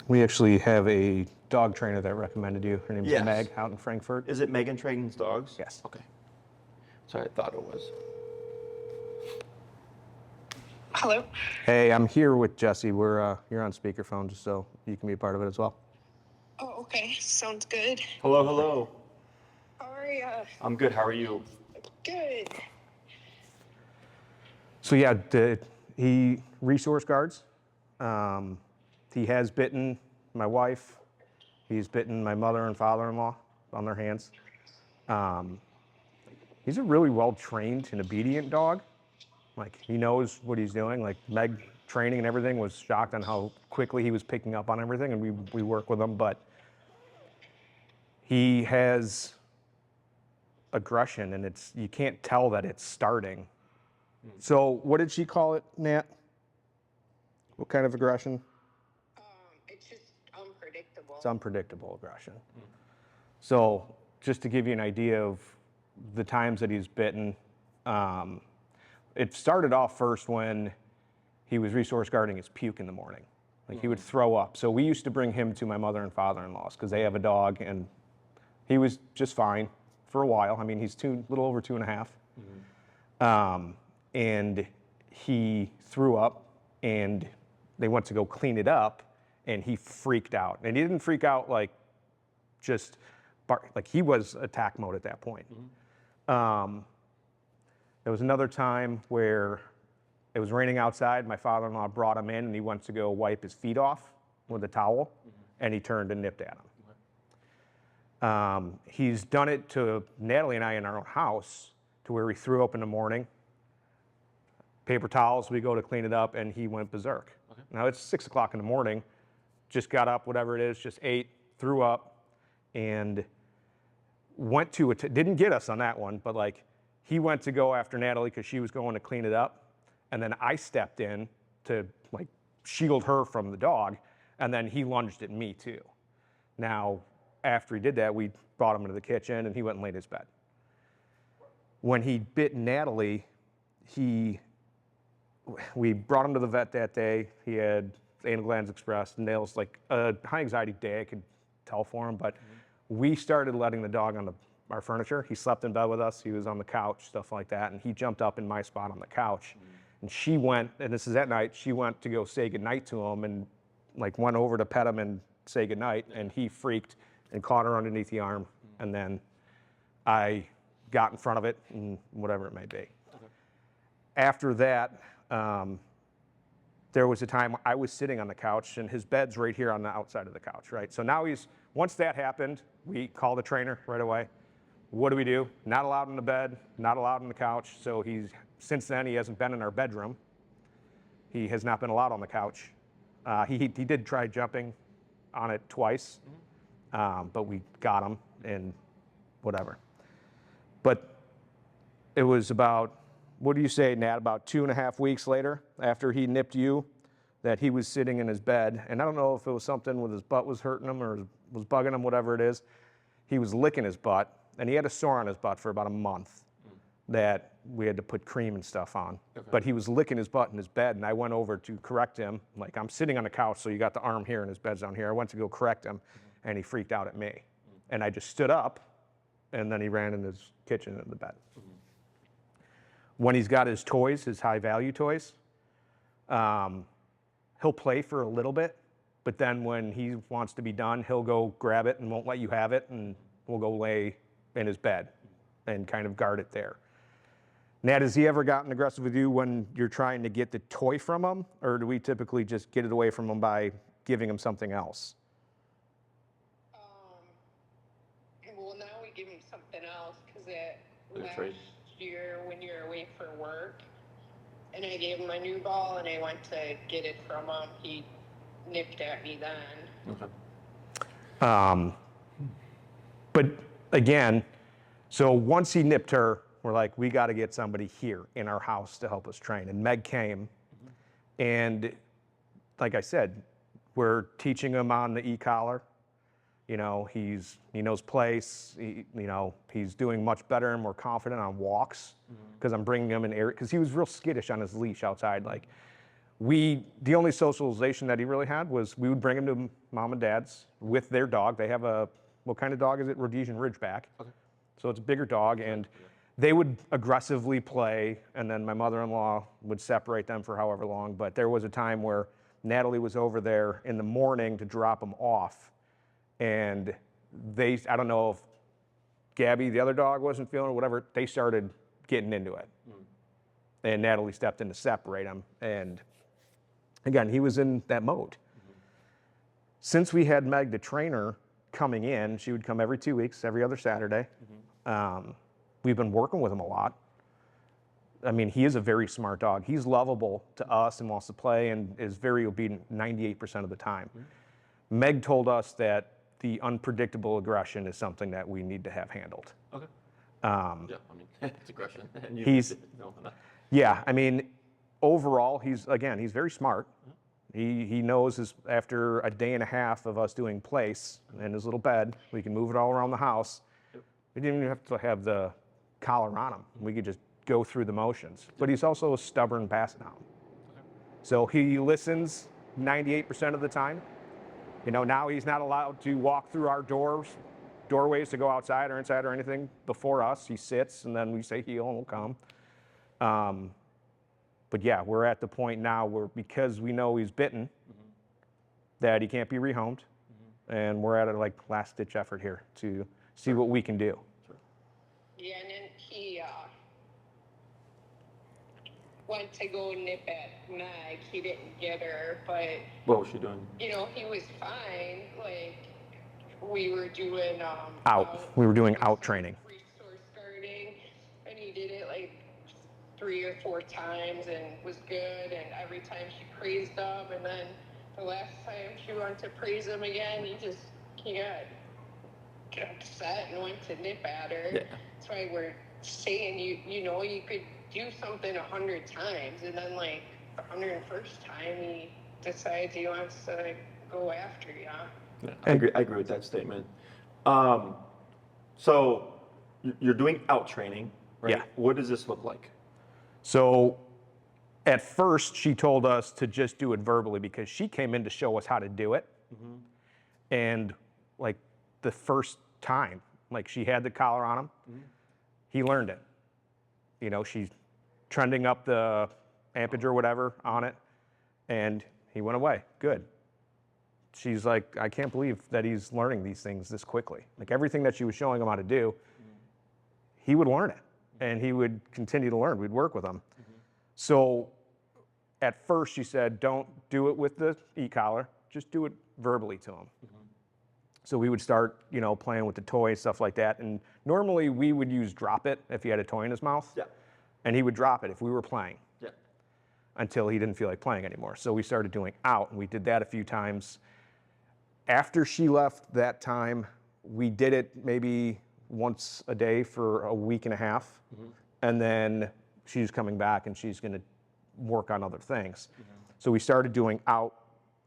We actually have a dog trainer that recommended you. Her name is Meg out in Frankfurt. Is it Megan Trains Dogs? Yes. Okay. Sorry, I thought it was. Hello. Hey, I'm here with Jesse. You're on speakerphone, just so you can be a part of it as well. Oh, okay. Sounds good. Hello, hello. How are you? I'm good. How are you? Good. So yeah, he resource guards. He has bitten my wife. He's bitten my mother and father-in-law on their hands. He's a really well-trained and obedient dog. Like, he knows what he's doing. Like, Meg training and everything was shocked on how quickly he was picking up on everything, and we work with him, but he has aggression, and you can't tell that it's starting. So what did she call it, Nat? What kind of aggression? It's just unpredictable. It's unpredictable aggression. So just to give you an idea of the times that he's bitten, it started off first when he was resource guarding his puke in the morning. Like, he would throw up. So we used to bring him to my mother and father-in-law's because they have a dog, and he was just fine for a while. I mean, he's a little over 2.5. And he threw up, and they went to go clean it up, and he freaked out. And he didn't freak out like just bark, like he was attack mode at that point. There was another time where it was raining outside. My father-in-law brought him in, and he went to go wipe his feet off with a towel, and he turned and nipped at him. He's done it to Natalie and I in our own house, to where we threw up in the morning, paper towels, we go to clean it up, and he went berserk. Okay. Now it's 6 o'clock in the morning, just got up, whatever it is, just ate, threw up, and went to it. Didn't get us on that one, but like, he went to go after Natalie because she was going to clean it up, and then I stepped in to like shield her from the dog, and then he lunged at me too. Now, after he did that, we brought him into the kitchen, and he went and laid in his bed. When he bit Natalie, we brought him to the vet that day. He had anal glands expressed, nails, like a high anxiety day, I could tell for him, but we started letting the dog on our furniture. He slept in bed with us. He was on the couch, stuff like that, and he jumped up in my spot on the couch. And she went, and this is at night, she went to go say goodnight to him, and like went over to pet him and say goodnight, and he freaked and caught her underneath the arm, and then I got in front of it, and whatever it may be. Okay. After that, there was a time I was sitting on the couch, and his bed's right here on the outside of the couch, right? So now once that happened, we called the trainer right away. What do we do? Not allowed in the bed, not allowed on the couch. So since then, he hasn't been in our bedroom. He has not been allowed on the couch. He did try jumping on it twice, but we got him and whatever. But it was about, what do you say, Nat, about 2.5 weeks later, after he nipped you, that he was sitting in his bed. And I don't know if it was something with his butt was hurting him or was bugging him, whatever it is. He was licking his butt, and he had a sore on his butt for about a month that we had to put cream and stuff on. Okay. But he was licking his butt in his bed, and I went over to correct him. Like, I'm sitting on the couch, so you got the arm here and his bed's down here. I went to go correct him, and he freaked out at me. And I just stood up, and then he ran in his kitchen in the bed. When he's got his toys, his high-value toys, he'll play for a little bit, but then when he wants to be done, he'll go grab it and won't let you have it, and we'll go lay in his bed and kind of guard it there. Nat, has he ever gotten aggressive with you when you're trying to get the toy from him, or do we typically just get it away from him by giving him something else? Well, now we give him something else because last year when you're away for work, and I gave him a new ball, and I went to get it from him, he nipped at me then. Okay. But again, so once he nipped her, we're like, we got to get somebody here in our house to help us train. And Meg came, and like I said, we're teaching him on the e-collar. You know, he knows place. He's doing much better and more confident on walks because I'm bringing him in area, because he was real skittish on his leash outside. Like, the only socialization that he really had was we would bring him to mom and dad's with their dog. They have what kind of dog is it? Rhodesian Ridgeback. Okay. So it's a bigger dog, and they would aggressively play, and then my mother-in-law would separate them for however long. But there was a time where Natalie was over there in the morning to drop them off, and I don't know if Gabby, the other dog, wasn't feeling it, whatever, they started getting into it. And Natalie stepped in to separate them, and again, he was in that mode. Since we had Meg, the trainer, coming in, she would come every 2 weeks, every other Saturday. We've been working with him a lot. I mean, he is a very smart dog. He's lovable to us and wants to play and is very obedient 98% of the time. Meg told us that the unpredictable aggression is something that we need to have handled. Okay. Yeah, I mean, it's aggression. And Yeah, I mean, overall, he's very smart. He knows after a day and a half of us doing place in his little bed, we can move it all around the house. We didn't even have to have the collar on him. We could just go through the motions. But he's also a stubborn basset hound. So he listens 98% of the time. You know, now he's not allowed to walk through our doorways to go outside or inside or anything before us. He sits, and then we say heel, and we'll come. But yeah, we're at the point now where, because we know he's bitten, that he can't be rehomed, and we're at a last-ditch effort here to see what we can do. Yeah, and then he went to go nip at Meg. He didn't get her, but what was she doing? you know, he was fine. Like, we were doing We were doing out training. Resource guarding, and he did it like 3 or 4 times and was good. And every time she praised him, and then the last time she went to praise him again, he got upset and went to nip at her. Yeah. That's why we're saying you know, you could do something 100 times, and then like the 101st time he decides he wants to go after you. Yeah, I agree with that statement. So you're doing out training, right? Yeah. What does this look like? So at first, she told us to just do it verbally because she came in to show us how to do it. And like the first time, like she had the collar on him, he learned it. You know, she's trending up the ampage or whatever on it, and he went away. Good. She's like, I can't believe that he's learning these things this quickly. Like everything that she was showing him how to do, he would learn it, and he would continue to learn. We'd work with him. So at first she said, don't do it with the e-collar, just do it verbally to him. So we would start, you know, playing with the toy, stuff like that. And normally we would use drop it if he had a toy in his mouth. Yeah. And he would drop it if we were playing. Yeah. Until he didn't feel like playing anymore. So we started doing out, and we did that a few times. After she left that time, we did it maybe once a day for a week and a half. And then she's coming back and she's going to work on other things. So we started doing out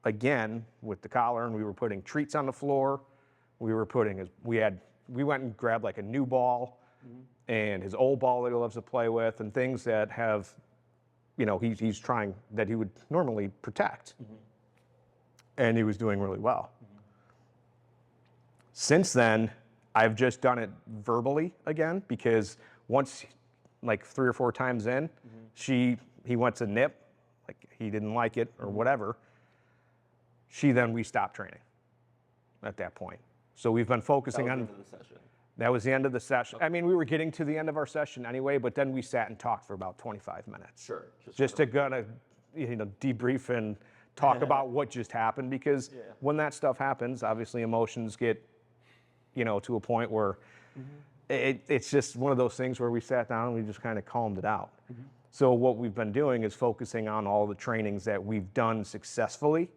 again with the collar, and we were putting treats on the floor. We went and grabbed like a new ball and his old ball that he loves to play with, and things that have, you know, he's trying, that he would normally protect. And he was doing really well. Since then, I've just done it verbally again, because once, like 3 or 4 times in, he went to nip, like he didn't like it or whatever. We stopped training at that point. So we've been focusing on. That was the end of the session. That was the end of the session. I mean, we were getting to the end of our session anyway, but then we sat and talked for about 25 minutes. Sure. Just to kind of, you know, debrief and talk about what just happened, because when that stuff happens, obviously emotions get, you know, to a point where it's just one of those things where we sat down and we just kind of calmed it out. So what we've been doing is focusing on all the trainings that we've done successfully,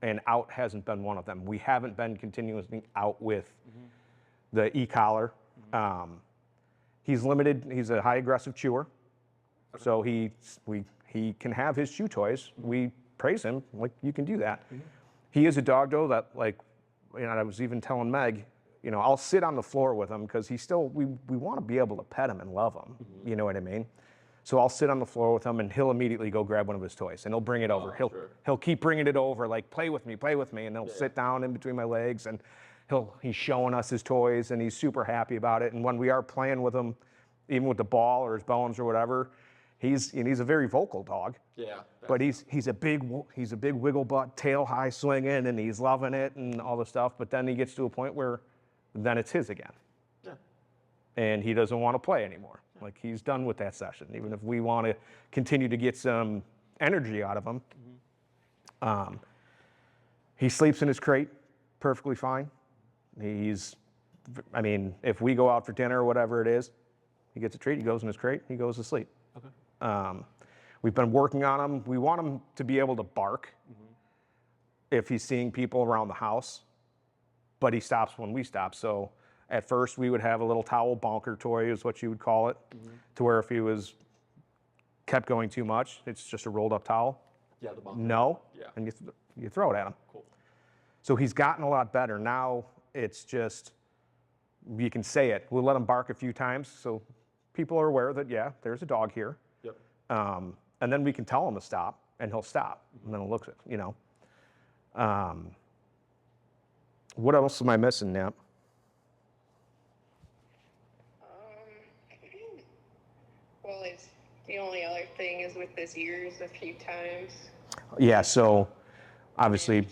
and out hasn't been one of them. We haven't been continuously out with the e-collar. He's limited. He's a high aggressive chewer, so he can have his chew toys. We praise him, like, you can do that. He is a dog though that, like, you know, I was even telling Meg, you know, I'll sit on the floor with him because we want to be able to pet him and love him. You know what I mean? So I'll sit on the floor with him, and he'll immediately go grab one of his toys, and he'll bring it over. He'll keep bringing it over, like, play with me, and he'll sit down in between my legs, and he's showing us his toys, and he's super happy about it. And when we are playing with him, even with the ball or his bones or whatever, he's a very vocal dog. Yeah. But he's a big wiggle butt, tail high swinging, and he's loving it and all the stuff. But then he gets to a point where then it's his again. Yeah. And he doesn't want to play anymore. Like, he's done with that session. Even if we want to continue to get some energy out of him, he sleeps in his crate perfectly fine. If we go out for dinner or whatever it is, he gets a treat, he goes in his crate, he goes to sleep. Okay. We've been working on him. We want him to be able to bark if he's seeing people around the house, but he stops when we stop. So at first we would have a little towel bonker toy is what you would call it, to where if he kept going too much, it's just a rolled up towel. Yeah, the bonker. No, Yeah. and you throw it at him. Cool. So he's gotten a lot better. Now it's just, you can say it. We'll let him bark a few times so people are aware that, yeah, there's a dog here. Yep. And then we can tell him to stop, and he'll stop. And then he'll look at, what else am I missing, Nap? Well, it's the only other thing is with his ears a few times. Yeah, so obviously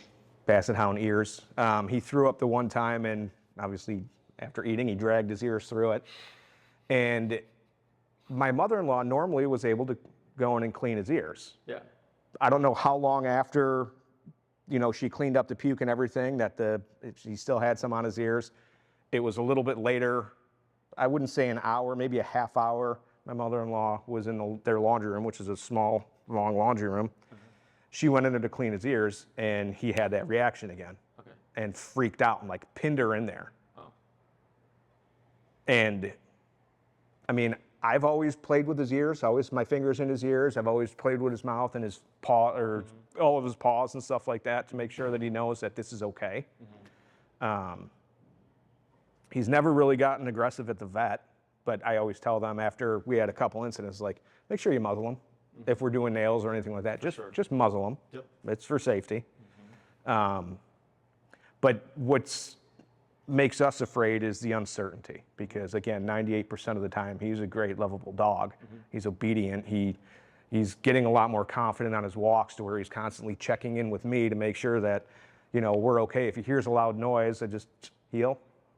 Basset Hound ears. He threw up the one time, and obviously after eating, he dragged his ears through it. And my mother-in-law normally was able to go in and clean his ears. Yeah. I don't know how long after, she cleaned up the puke and everything that he still had some on his ears. It was a little bit later. I wouldn't say an hour, maybe a half hour. My mother-in-law was in their laundry room, which is a small, long laundry room. She went in there to clean his ears, and he had that reaction again. Okay. And freaked out and like pinned her in there. Oh. And I've always played with his ears, my fingers in his ears. I've always played with his mouth and his paw, or all of his paws and stuff like that, to make sure that he knows that this is okay. He's never really gotten aggressive at the vet, but I always tell them after we had a couple incidents, like, make sure you muzzle him. If we're doing nails or anything like that, just muzzle him. Yep. It's for safety. But what makes us afraid is the uncertainty, because again, 98% of the time, he's a great, lovable dog. He's obedient. He's getting a lot more confident on his walks, to where he's constantly checking in with me to make sure that, we're okay. If he hears a loud noise, I just heel,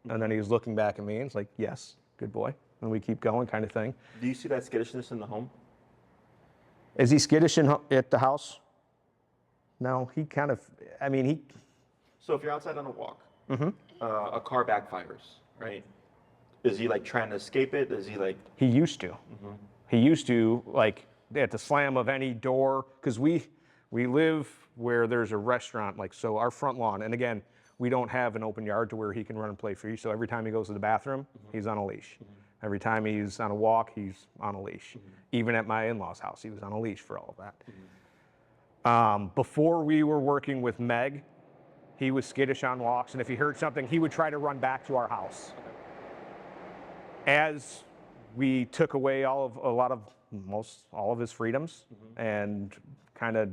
and then he's looking back at me, and it's like, yes, good boy, and we keep going, kind of thing. Do you see that skittishness in the home? Is he skittish at the house? No, he kind of, So if you're outside on a walk, a car backfires, right? Is he like trying to escape it? Is he like? He used to. He used to, like, at the slam of any door, because we live where there's a restaurant, like, so our front lawn, and again, we don't have an open yard to where he can run and play free. So every time he goes to the bathroom, he's on a leash. Every time he's on a walk, he's on a leash. Even at my in-laws' house, he was on a leash for all of that. Before we were working with Meg, he was skittish on walks, and if he heard something, he would try to run back to our house. As we took away all of his freedoms and kind of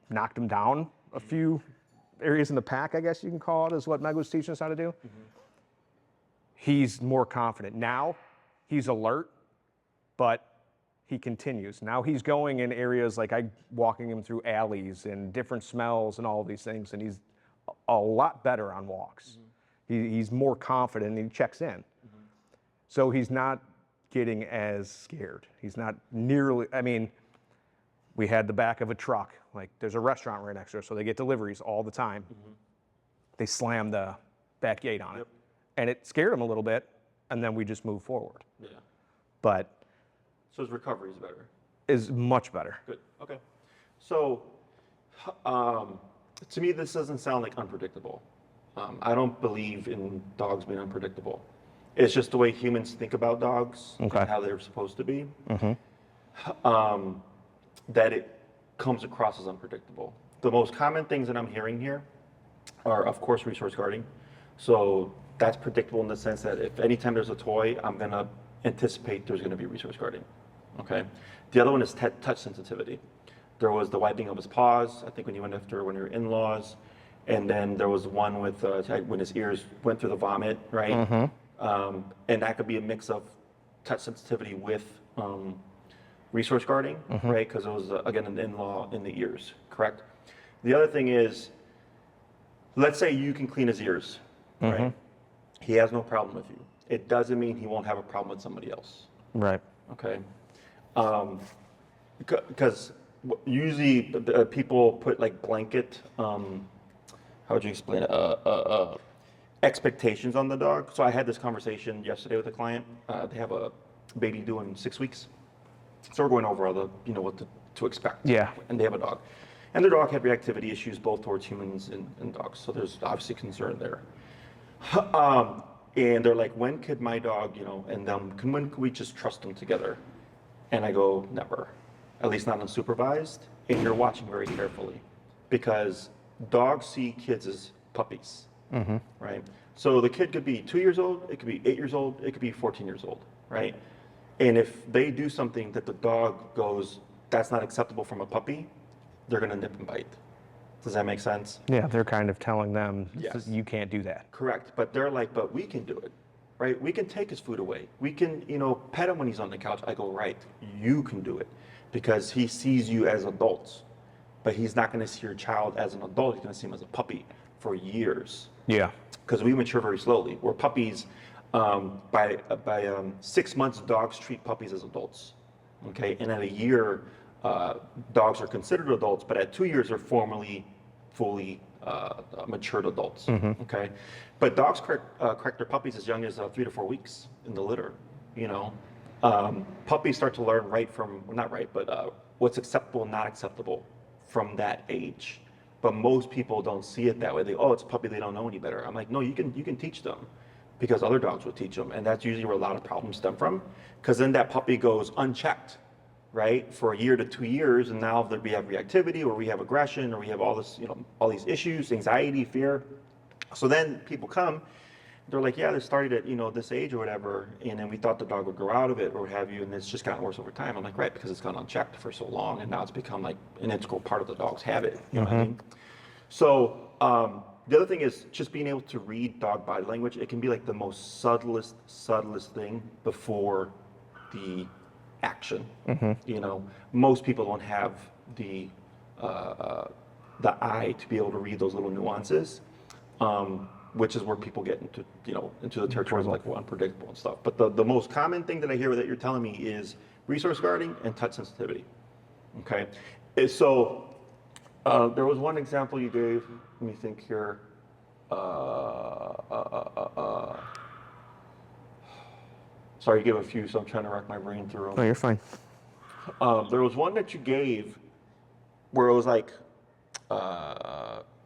knocked him down a few areas in the pack, I guess you can call it, is what Meg was teaching us how to do. He's more confident. Now he's alert, but he continues. Now he's going in areas like walking him through alleys and different smells and all of these things, and he's a lot better on walks. He's more confident, and he checks in. So he's not getting as scared. He's not nearly, we had the back of a truck. Like, there's a restaurant right next door, so they get deliveries all the time. They slam the back gate on it. And it scared him a little bit, and then we just move forward. Yeah. But So his recovery is better. Is much better. Good. Okay. So, to me, this doesn't sound like unpredictable. I don't believe in dogs being unpredictable. It's just the way humans think about dogs and how they're supposed to be. That it comes across as unpredictable. The most common things that I'm hearing here are, of course, resource guarding. So that's predictable in the sense that if anytime there's a toy, I'm gonna anticipate there's gonna be resource guarding. Okay. The other one is touch sensitivity. There was the wiping of his paws, I think when you went after one of your in-laws. And then there was one with when his ears went through the vomit, right? And that could be a mix of touch sensitivity with resource guarding, right? Because it was, again, an in-law in the ears, correct? The other thing is, let's say you can clean his ears, right? He has no problem with you. It doesn't mean he won't have a problem with somebody else. Right. Okay. Because usually people put like blanket, how would you explain it? Expectations on the dog. So I had this conversation yesterday with a client. They have a baby due in 6 weeks. So we're going over all the, what to expect. Yeah. And they have a dog. And their dog had reactivity issues both towards humans and dogs. So there's obviously concern there. And they're like, when could my dog, and when could we just trust them together? And I go, never, at least not unsupervised. And you're watching very carefully because dogs see kids as puppies, right? So the kid could be 2 years old, it could be 8 years old, it could be 14 years old, right? And if they do something that the dog goes, that's not acceptable from a puppy, they're gonna nip and bite. Does that make sense? Yeah, they're kind of telling them, Yes. you can't do that. Correct, but they're like, but we can do it, right? We can take his food away. We can, pet him when he's on the couch. I go, right, you can do it because he sees you as adults, but he's not gonna see your child as an adult. He's gonna see him as a puppy for years. Yeah. Because we mature very slowly. We're puppies, by 6 months, dogs treat puppies as adults, okay? And at a year, dogs are considered adults, but at 2 years, they're fully matured adults, okay? But dogs correct their puppies as young as 3 to 4 weeks in the litter, Puppies start to learn what's acceptable and not acceptable from that age. But most people don't see it that way. It's a puppy, they don't know any better. I'm like, no, you can teach them because other dogs will teach them. And that's usually where a lot of problems stem from because then that puppy goes unchecked, right, for a year to 2 years, and now we have reactivity, or we have aggression, or we have all this, all these issues, anxiety, fear. So then people come, they're like, yeah, this started at this age or whatever, and then we thought the dog would grow out of it or what have you, and it's just gotten worse over time. I'm like, right, because it's gone unchecked for so long, and now it's become like an integral part of the dog's habit. You know what I mean? So the other thing is just being able to read dog body language. It can be like the most subtlest thing before the action. Most people don't have the eye to be able to read those little nuances, which is where people get into the territory of like unpredictable and stuff. But the most common thing that I hear that you're telling me is resource guarding and touch sensitivity. Okay, so there was one example you gave. Let me think here. Sorry, you gave a few, so I'm trying to rack my brain through them. Oh, you're fine. There was one that you gave where it was like,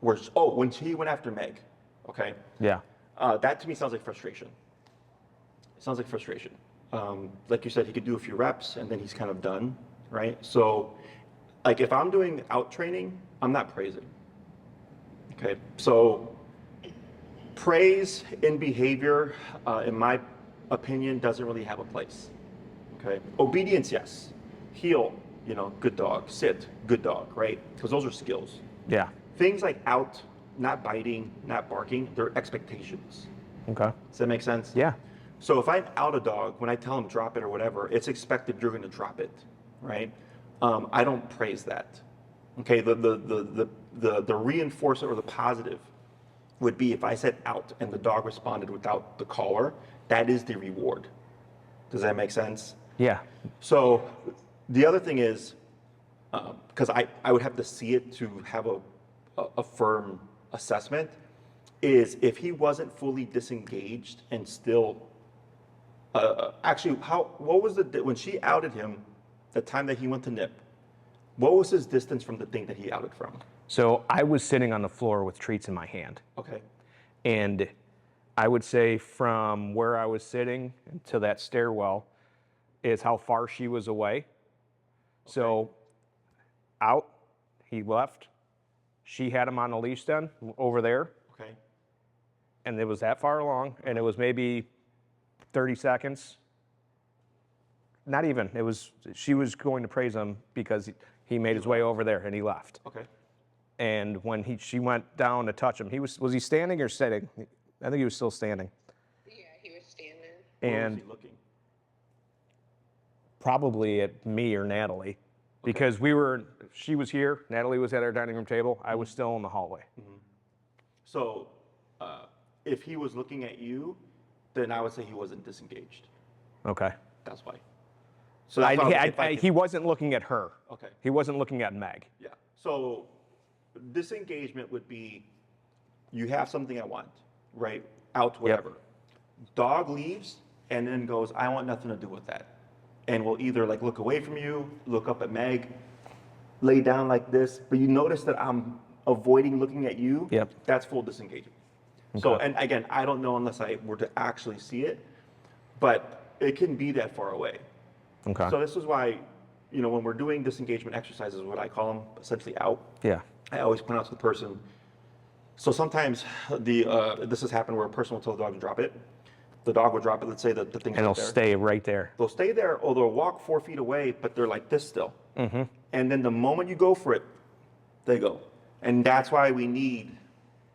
when he went after Meg, okay? Yeah. That to me sounds like frustration. It sounds like frustration. Like you said, he could do a few reps and then he's kind of done, right? So, like if I'm doing out training, I'm not praising. Okay, so praise in behavior, in my opinion, doesn't really have a place. Okay, obedience, yes. Heel, good dog. Sit, good dog, right? Because those are skills. Yeah. Things like out, not biting, not barking, they're expectations. Okay. Does that make sense? Yeah. So if I'm out a dog, when I tell him drop it or whatever, it's expected you're going to drop it, right? I don't praise that. Okay, the reinforcer or the positive would be if I said out and the dog responded without the collar, that is the reward. Does that make sense? Yeah. So the other thing is, because I would have to see it to have a firm assessment, is if he wasn't fully disengaged and still, what was when she outed him, the time that he went to nip, what was his distance from the thing that he outed from? So I was sitting on the floor with treats in my hand. Okay. And I would say from where I was sitting to that stairwell is how far she was away. Okay. So out, he left. She had him on a leash then, over there. Okay. And it was that far along, and it was maybe 30 seconds. not even. It was, she was going to praise him because he made his way over there and he left. Okay. And when she went down to touch him, was he standing or sitting? I think he was still standing. Yeah, he was standing. Where And was he looking? probably at me or Natalie, because she was here, Natalie was at our dining room table, I was still in the hallway. So, if he was looking at you, then I would say he wasn't disengaged. Okay. That's why. So that's why He wasn't looking at her. Okay. He wasn't looking at Meg. Yeah. So disengagement would be, you have something I want, right? Out, whatever. Dog leaves and then goes, I want nothing to do with that. And will either like look away from you, look up at Meg, lay down like this, but you notice that I'm avoiding looking at you. Yep. That's full disengagement. So, and again, I don't know unless I were to actually see it, but it can be that far away. Okay. So this is why, when we're doing disengagement exercises, what I call them essentially out, Yeah. I always point out to the person. So sometimes this has happened where a person will tell the dog to drop it. The dog will drop it, let's say the thing's And right it'll there. stay right there. They'll stay there or they'll walk 4 feet away, but they're like this still. Mm-hmm. And then the moment you go for it, they go. And that's why we need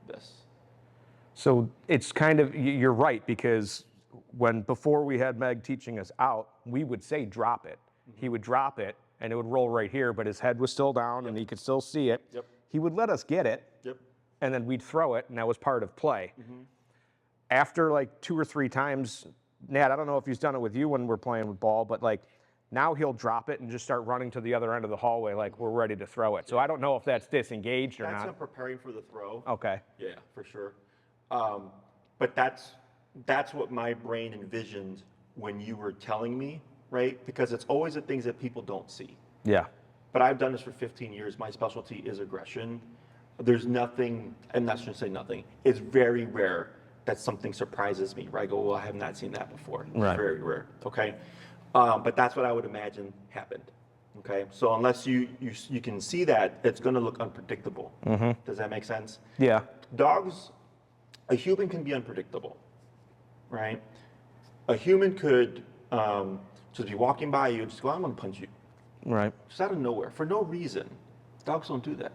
this. So it's kind of, you're right, because before we had Meg teaching us out, we would say drop it. He would drop it and it would roll right here, but his head was still down and he could still see it. Yep. He would let us get it. Yep. And then we'd throw it, and that was part of play. After like 2 or 3 times, Nat, I don't know if he's done it with you when we're playing with ball, but like now he'll drop it and just start running to the other end of the hallway like we're ready to throw it. So I don't know if that's disengaged or That's not. him preparing for the throw. Okay. Yeah, for sure. But that's what my brain envisioned when you were telling me, right? Because it's always the things that people don't see. Yeah. But I've done this for 15 years. My specialty is aggression. There's nothing, I'm not going to say nothing. It's very rare that something surprises me, where I go, well, I have not seen that before. It's Right. very rare, okay? But that's what I would imagine happened, okay? So unless you can see that, it's going to look unpredictable. Does that make sense? Yeah. Dogs, a human can be unpredictable, right? A human could just be walking by you and just go, I'm going to punch you. Right. Just out of nowhere, for no reason. Dogs don't do that.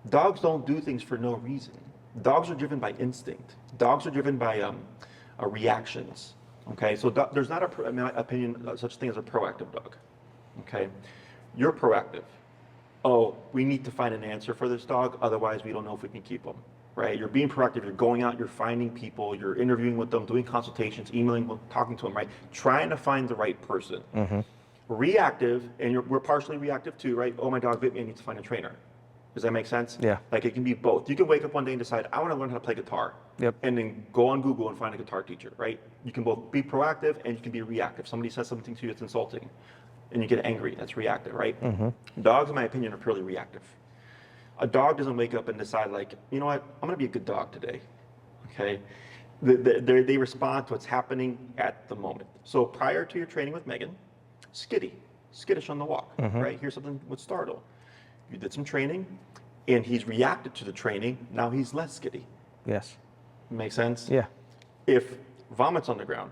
Dogs don't do things for no reason. Dogs are driven by instinct. Dogs are driven by reactions. Okay, so there's not in my opinion, such thing as a proactive dog. Okay, you're proactive. Oh, we need to find an answer for this dog, otherwise we don't know if we can keep him. Right? You're being proactive. You're going out. You're finding people. You're interviewing with them, doing consultations, emailing, talking to them. Right? Trying to find the right person. Reactive, and we're partially reactive too, right? Oh, my dog bit me. I need to find a trainer. Does that make sense? Yeah. Like it can be both. You can wake up one day and decide, I want to learn how to play guitar. Yep. And then go on Google and find a guitar teacher, right? You can both be proactive and you can be reactive. Somebody says something to you that's insulting and you get angry. That's reactive, right? Dogs, in my opinion, are purely reactive. A dog doesn't wake up and decide like, you know what, I'm going to be a good dog today, okay? They respond to what's happening at the moment. So prior to your training with Megan, skittish on the walk, right? Here's something would startle. You did some training, and he's reacted to the training. Now he's less skitty. Yes. Make sense? Yeah. If vomit's on the ground,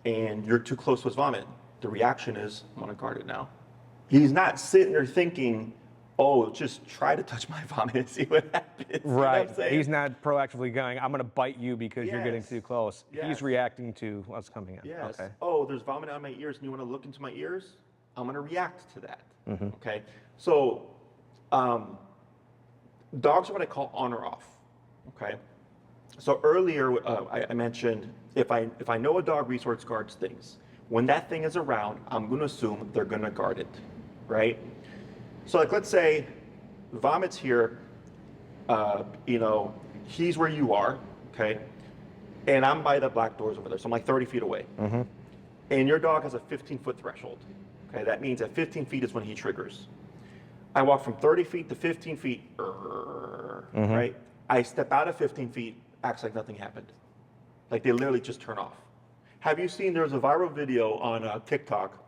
and you're too close to his vomit, the reaction is, I'm gonna guard it now. He's not sitting there thinking, oh, just try to touch my vomit and see what happens. You know what Right. I'm saying? He's not proactively going, I'm going to bite you because you're getting Yes. too close. Yes. He's reacting to what's coming in. Yes. Okay. Oh, there's vomit on my ears, and you want to look into my ears? I'm going to react to that. Okay. So, dogs are what I call on or off. Okay. So earlier I mentioned if I know a dog resource guards things, when that thing is around, I'm going to assume they're going to guard it, right? So like let's say vomit's here, he's where you are, okay, and I'm by the black doors over there, so I'm like 30 feet away, and your dog has a 15-foot threshold. Okay, that means at 15 feet is when he triggers. I walk from 30 feet to 15 feet, right? I step out of 15 feet, acts like nothing happened. Like they literally just turn off. Have you seen, there was a viral video on TikTok.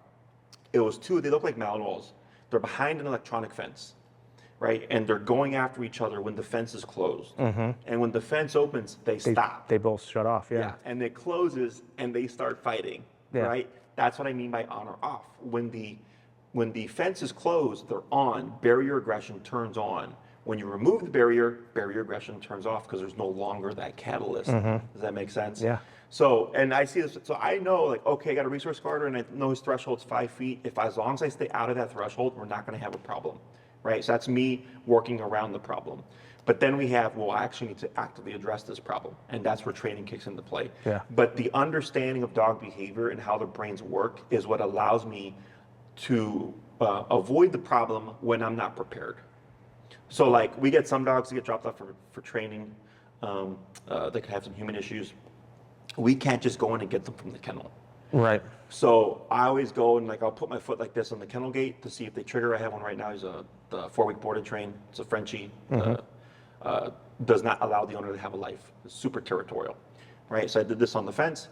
It was they look like Malinois. They're behind an electronic fence, right? And they're going after each other when the fence is closed. And when the fence opens, they stop. They both shut off, yeah. And it closes and they start fighting, Yeah. right? That's what I mean by on or off. When the fence is closed, they're on. Barrier aggression turns on. When you remove the barrier, barrier aggression turns off because there's no longer that catalyst. Does that make sense? Yeah. So, and I see this, so I know, like, okay, I got a resource guarder and I know his threshold's 5 feet. As long as I stay out of that threshold, we're not going to have a problem, right? So that's me working around the problem. But then we have, well, I actually need to actively address this problem. And that's where training kicks into play. Yeah. But the understanding of dog behavior and how their brains work is what allows me to avoid the problem when I'm not prepared. So like we get some dogs that get dropped off for training. They could have some human issues. We can't just go in and get them from the kennel. Right. So I always go and like I'll put my foot like this on the kennel gate to see if they trigger. I have one right now. He's the 4-week board and train. It's a Frenchie. Does not allow the owner to have a life. It's super territorial, right? So I did this on the fence.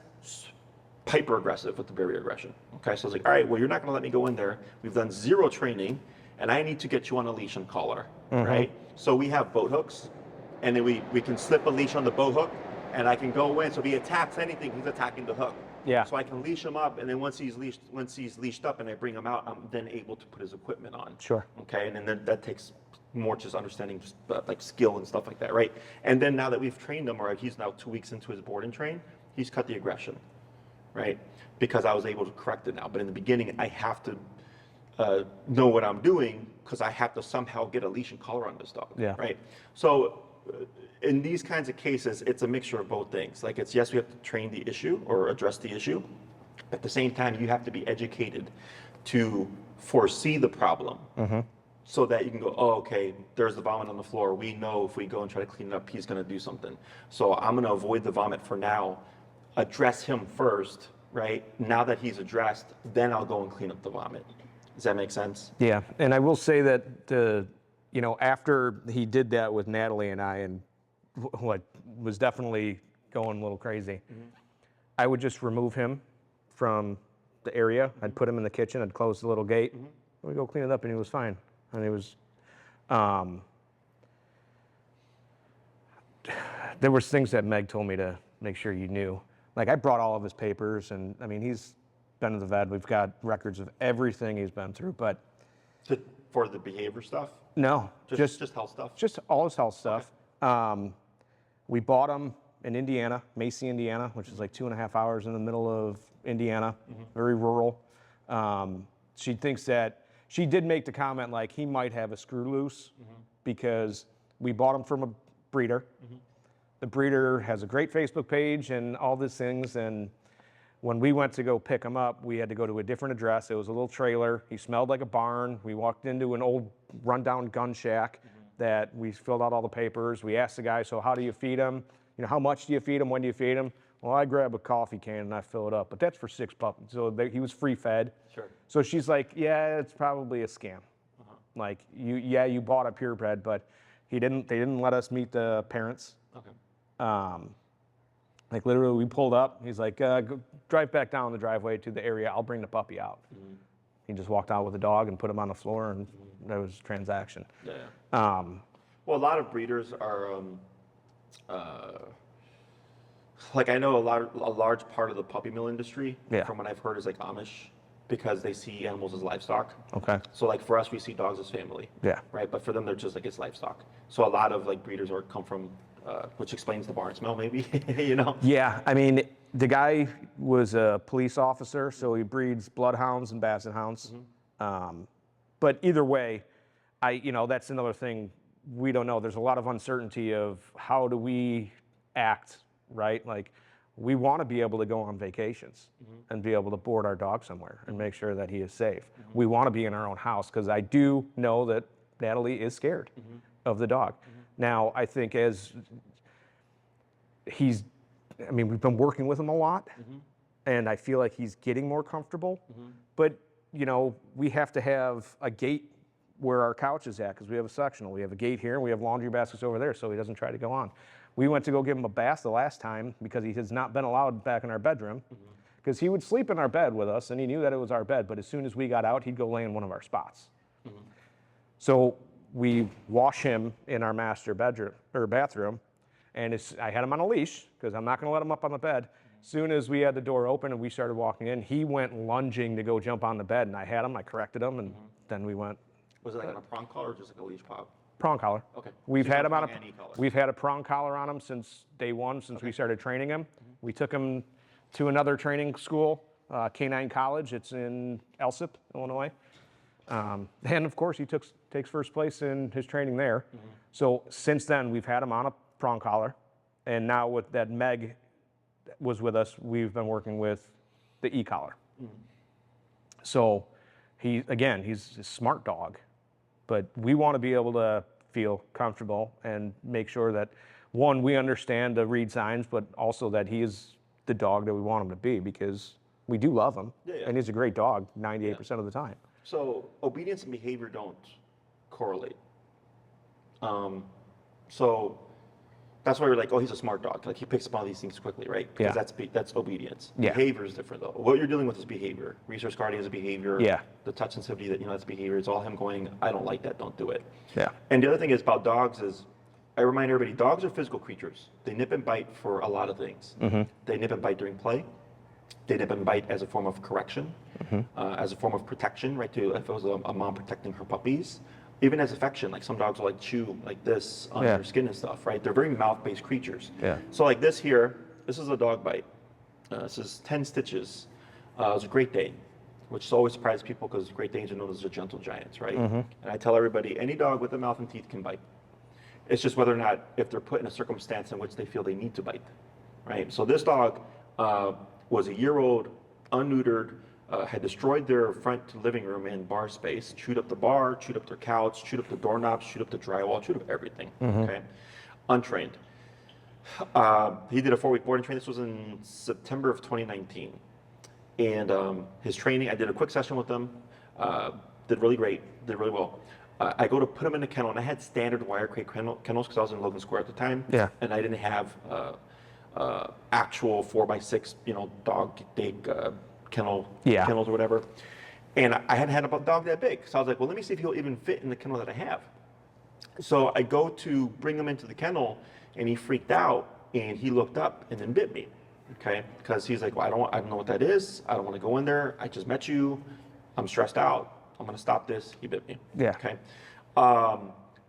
Hyper aggressive with the barrier aggression. Okay, so I was like, all right, well, you're not going to let me go in there. We've done 0 training, and I need to get you on a leash and collar, right? So we have boat hooks, and then we can slip a leash on the boat hook, and I can go in. So if he attacks anything, he's attacking the hook. Yeah. So I can leash him up, and then once he's leashed up, and I bring him out, I'm then able to put his equipment on. Sure. Okay, and then that takes more just understanding, just like skill and stuff like that, right? And then now that we've trained him, or he's now 2 weeks into his board and train, he's cut the aggression. Right? Because I was able to correct it now. But in the beginning, I have to know what I'm doing because I have to somehow get a leash and collar on this dog. Yeah. Right? So in these kinds of cases, it's a mixture of both things. Like it's, yes, we have to train the issue or address the issue. At the same time, you have to be educated to foresee the problem so that you can go, oh, okay, there's the vomit on the floor. We know if we go and try to clean it up, he's going to do something. So I'm going to avoid the vomit for now. Address him first, right? Now that he's addressed, then I'll go and clean up the vomit. Does that make sense? Yeah, and I will say that after he did that with Natalie and I, and what was definitely going a little crazy, I would just remove him from the area. I'd put him in the kitchen. I'd close the little gate. We'd go clean it up, and he was fine. And it was, there was things that Meg told me to make sure you knew. Like I brought all of his papers, and I mean he's been to the vet. We've got records of everything he's been through. But For the behavior stuff? no, Just health stuff? just all his health stuff. We bought him in Indiana, Macy, Indiana, which is like 2.5 hours in the middle of Indiana, very rural. She thinks that she did make the comment like he might have a screw loose because we bought him from a breeder. The breeder has a great Facebook page and all these things. And when we went to go pick him up, we had to go to a different address. It was a little trailer. He smelled like a barn. We walked into an old rundown gun shack that we filled out all the papers. We asked the guy, so how do you feed him? You know, how much do you feed him? When do you feed him? Well, I grab a coffee can and I fill it up, but that's for 6 puppies. So he was free fed. Sure. So she's like, yeah, it's probably a scam. Like you bought a purebred, but they didn't let us meet the parents. Okay. Like literally we pulled up, he's like, go drive back down the driveway to the area, I'll bring the puppy out. He just walked out with the dog and put him on the floor, and that was a transaction. Yeah. Well, a lot of breeders are, like I know a large part of the puppy mill industry, from what I've heard, is like Amish, because they see animals as livestock. Okay. So like for us, we see dogs as family. Yeah. Right, but for them, they're just like it's livestock. So a lot of like breeders come from, which explains the barn smell, maybe. You know. Yeah, I mean, the guy was a police officer, so he breeds bloodhounds and basset hounds. But either way, that's another thing we don't know. There's a lot of uncertainty of how do we act, right? Like, we want to be able to go on vacations and be able to board our dog somewhere and make sure that he is safe. We want to be in our own house, because I do know that Natalie is scared of the dog. Now, I think we've been working with him a lot, and I feel like he's getting more comfortable. But, we have to have a gate where our couch is at, because we have a sectional. We have a gate here, and we have laundry baskets over there, so he doesn't try to go on. We went to go give him a bath the last time because he has not been allowed back in our bedroom, because he would sleep in our bed with us, and he knew that it was our bed, but as soon as we got out, he'd go lay in one of our spots. So we wash him in our master bedroom or bathroom, and I had him on a leash because I'm not going to let him up on the bed. Soon as we had the door open and we started walking in, he went lunging to go jump on the bed, and I had him, I corrected him, and then we went. Was it like on a prong collar or just like a leash pop? Prong collar. Okay. We've So had him prong on and e-collar. we've had a prong collar on him since day one, since we started training him. We took him to another training school, Canine College. It's in Elsip, Illinois. And of course, he takes first place in his training there. So since then, we've had him on a prong collar, and now with that Meg was with us, we've been working with the e-collar. So he's a smart dog, but we want to be able to feel comfortable and make sure that, one, we understand the read signs, but also that he is the dog that we want him to be, because we do love him, and he's a great dog 98% of the time. So obedience and behavior don't correlate. So that's why you're like, oh, he's a smart dog. Like he picks up all these things quickly, right? Because that's obedience. Yeah. Behavior is different though. What you're dealing with is behavior. Resource guarding is a behavior. Yeah. The touch sensitivity, that that's behavior. It's all him going, I don't like that, don't do it. Yeah. And the other thing is about dogs is, I remind everybody, dogs are physical creatures. They nip and bite for a lot of things. They nip and bite during play. They nip and bite as a form of correction, as a form of protection, right? If it was a mom protecting her puppies. Even as affection, like some dogs will like chew like this on their skin and stuff, right? They're very mouth-based creatures. Yeah. So like this here, this is a dog bite. This is 10 stitches. It was a Great Dane, which always surprises people because Great Danes are known as the gentle giants, right? And I tell everybody, any dog with a mouth and teeth can bite. It's just whether or not, if they're put in a circumstance in which they feel they need to bite, right? So this dog was a year-old, unneutered, had destroyed their front living room and bar space, chewed up the bar, chewed up their couch, chewed up the doorknobs, chewed up the drywall, chewed up everything, okay? Untrained. He did a 4-week boarding training. This was in September of 2019. And his training, I did a quick session with him, did really great, did really well. I go to put him in a kennel, and I had standard wire crate kennels because I was in Logan Square at the time. Yeah. And I didn't have actual 4x6, dog day kennels or whatever. And I hadn't had a dog that big. So I was like, well, let me see if he'll even fit in the kennel that I have. So I go to bring him into the kennel, and he freaked out, and he looked up and then bit me, okay? Because he's like, well, I don't know what that is. I don't want to go in there. I just met you. I'm stressed out. I'm going to stop this. He bit me. Yeah. Okay.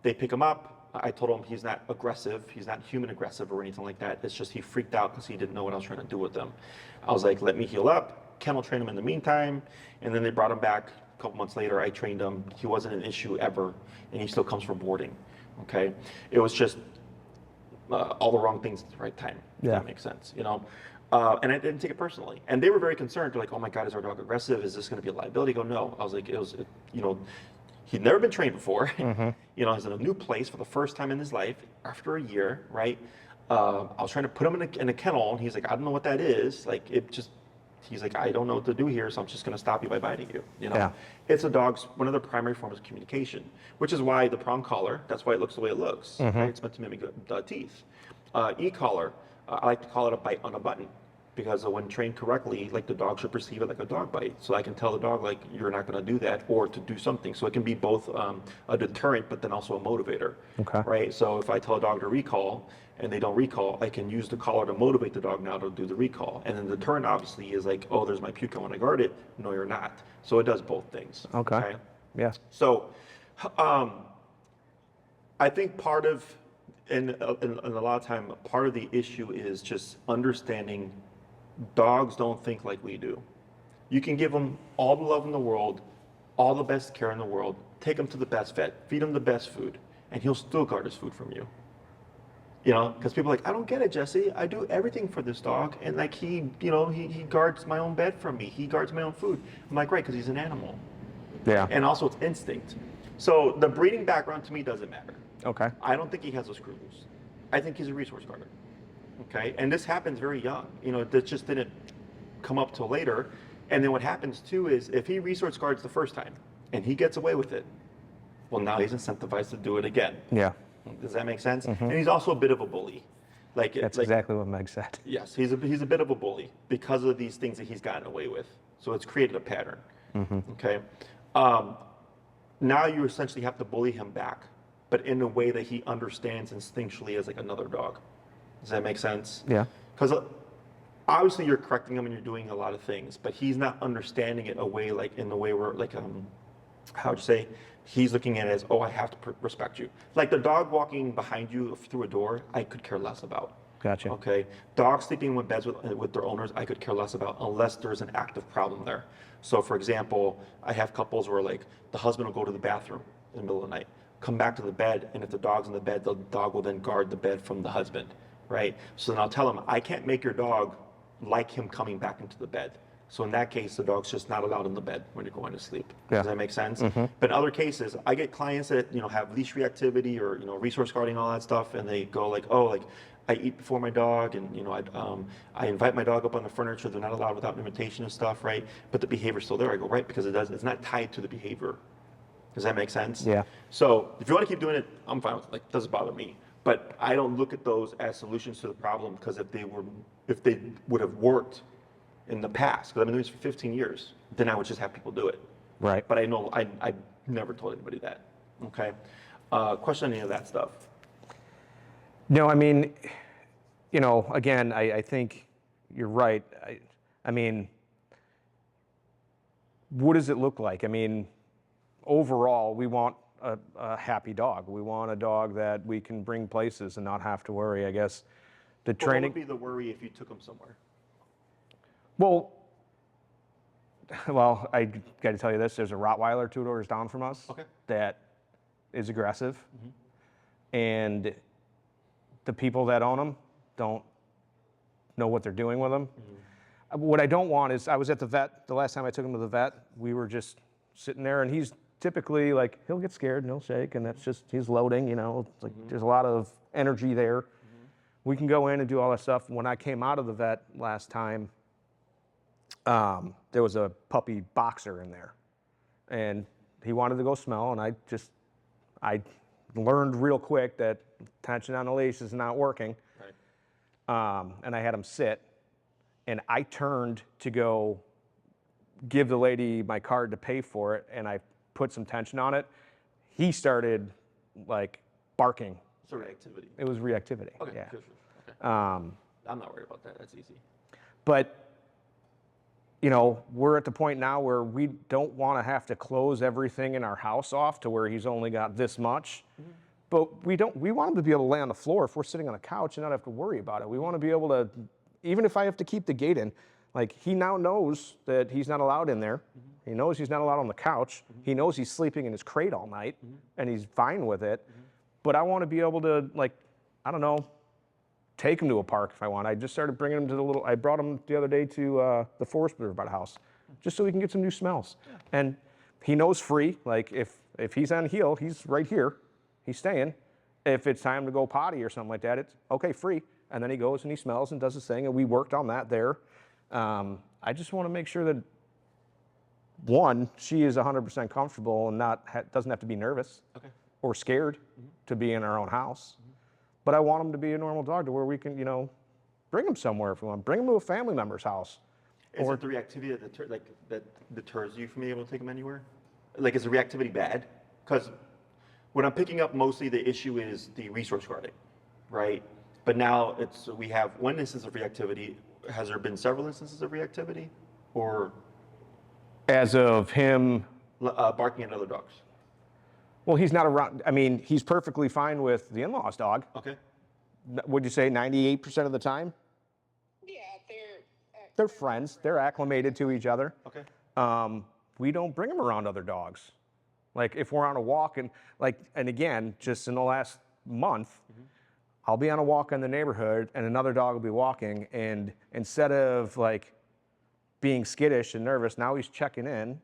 They pick him up. I told him he's not aggressive. He's not human aggressive or anything like that. It's just he freaked out because he didn't know what I was trying to do with him. I was like, let me heal up, kennel train him in the meantime. And then they brought him back a couple months later. I trained him. He wasn't an issue ever. And he still comes for boarding. Okay. It was just all the wrong things at the right time. If that makes sense, and I didn't take it personally. And they were very concerned. They're like, oh my God, is our dog aggressive? Is this going to be a liability? I go, no. I was like, he'd never been trained before. He's in a new place for the first time in his life after a year, right? I was trying to put him in a kennel, and he's like, I don't know what that is. He's like, I don't know what to do here, so I'm just going to stop you by biting you. It's a dog's, one of the primary forms of communication, which is why the prong collar, that's why it looks the way it looks. Right? It's meant to mimic teeth. E-collar, I like to call it a bite on a button, because when trained correctly, like the dog should perceive it like a dog bite. So I can tell the dog, like, you're not going to do that, or to do something. So it can be both a deterrent, but then also a motivator. Okay. Right? So if I tell a dog to recall and they don't recall, I can use the collar to motivate the dog now to do the recall. And then the deterrent obviously is like, oh, there's my puke, I want to guard it. No, you're not. So it does both things. Okay. Yeah. So I think part of, and a lot of time, part of the issue is just understanding dogs don't think like we do. You can give them all the love in the world, all the best care in the world, take him to the best vet, feed him the best food, and he'll still guard his food from you. Because people are like, I don't get it, Jesse. I do everything for this dog, and like he guards my own bed from me. He guards my own food. I'm like, right, because he's an animal. Yeah. And also it's instinct. So the breeding background to me doesn't matter. Okay. I don't think he has those screws. I think he's a resource guarder. Okay. And this happens very young. That just didn't come up till later. And then what happens too is if he resource guards the first time and he gets away with it, well, now he's incentivized to do it again. Yeah. Does that make sense? And he's also a bit of a bully. That's exactly what Meg said. Yes, he's a bit of a bully because of these things that he's gotten away with. So it's created a pattern. Okay. Now you essentially have to bully him back, but in a way that he understands instinctually as like another dog. Does that make sense? Yeah. Because obviously you're correcting him and you're doing a lot of things, but he's not understanding it in the way where how would you say, he's looking at it as, oh, I have to respect you. Like the dog walking behind you through a door, I could care less about. Gotcha. Okay. Dogs sleeping in beds with their owners, I could care less about unless there's an active problem there. So for example, I have couples where like the husband will go to the bathroom in the middle of the night, come back to the bed, and if the dog's in the bed, the dog will then guard the bed from the husband, right? So then I'll tell him, I can't make your dog like him coming back into the bed. So in that case, the dog's just not allowed in the bed when you're going to sleep. Yeah. Does that make sense? But in other cases, I get clients that have leash reactivity or resource guarding, all that stuff, and they go like, oh, like I eat before my dog, and I invite my dog up on the furniture. They're not allowed without invitation and stuff, right? But the behavior's still there. I go, right, because it's not tied to the behavior. Does that make sense? Yeah. So if you want to keep doing it, I'm fine with it. Like, it doesn't bother me. But I don't look at those as solutions to the problem, because if they would have worked in the past, because I've been doing this for 15 years, then I would just have people do it. Right. But I never told anybody that. Okay. Question on any of that stuff? No, I mean, again, I think you're right. I mean, what does it look like? I mean, overall, we want a happy dog. We want a dog that we can bring places and not have to worry, I guess. The training. What would be the worry if you took them somewhere? Well, I got to tell you this. There's a Rottweiler 2 doors down from us that is aggressive. And the people that own them don't know what they're doing with them. What I don't want is, I was at the vet, the last time I took him to the vet, we were just sitting there, and he's typically like, he'll get scared and he'll shake, and that's just, he's loading, it's like there's a lot of energy there. We can go in and do all that stuff. When I came out of the vet last time, there was a puppy boxer in there, and he wanted to go smell, and I learned real quick that tension on the leash is not working. Right. And I had him sit, and I turned to go give the lady my card to pay for it, and I put some tension on it. He started like barking. So reactivity. It was reactivity. Okay. Yeah. Sure. Okay. I'm not worried about that. That's easy. But we're at the point now where we don't want to have to close everything in our house off to where he's only got this much. But we want him to be able to lay on the floor if we're sitting on a couch and not have to worry about it. We want to be able to, even if I have to keep the gate in, like he now knows that he's not allowed in there. He knows he's not allowed on the couch. He knows he's sleeping in his crate all night, and he's fine with it. But I want to be able to, like, I don't know, take him to a park if I want. I just started bringing him to I brought him the other day to the forest preserve by the house, just so he can get some new smells. Yeah. And he knows free, like if he's on heel, he's right here, he's staying. If it's time to go potty or something like that, it's okay, free. And then he goes and he smells and does his thing, and we worked on that there. I just want to make sure that, one, she is 100% comfortable and doesn't have to be nervous or scared to be in our own house. But I want him to be a normal dog to where we can, bring him somewhere if we want. Bring him to a family member's house. Is it the reactivity that deters you from being able to take him anywhere? Like, is the reactivity bad? Because what I'm picking up mostly, the issue is the resource guarding, right? But now we have one instance of reactivity. Has there been several instances of reactivity, or as of him barking at other dogs? Well, he's not around. I mean, he's perfectly fine with the in-laws dog. Okay. Would you say 98% of the time? Yeah, They're friends. They're acclimated to each other. Okay. We don't bring them around other dogs. Like if we're on a walk and again, just in the last month, I'll be on a walk in the neighborhood and another dog will be walking, and instead of like being skittish and nervous, now he's checking in,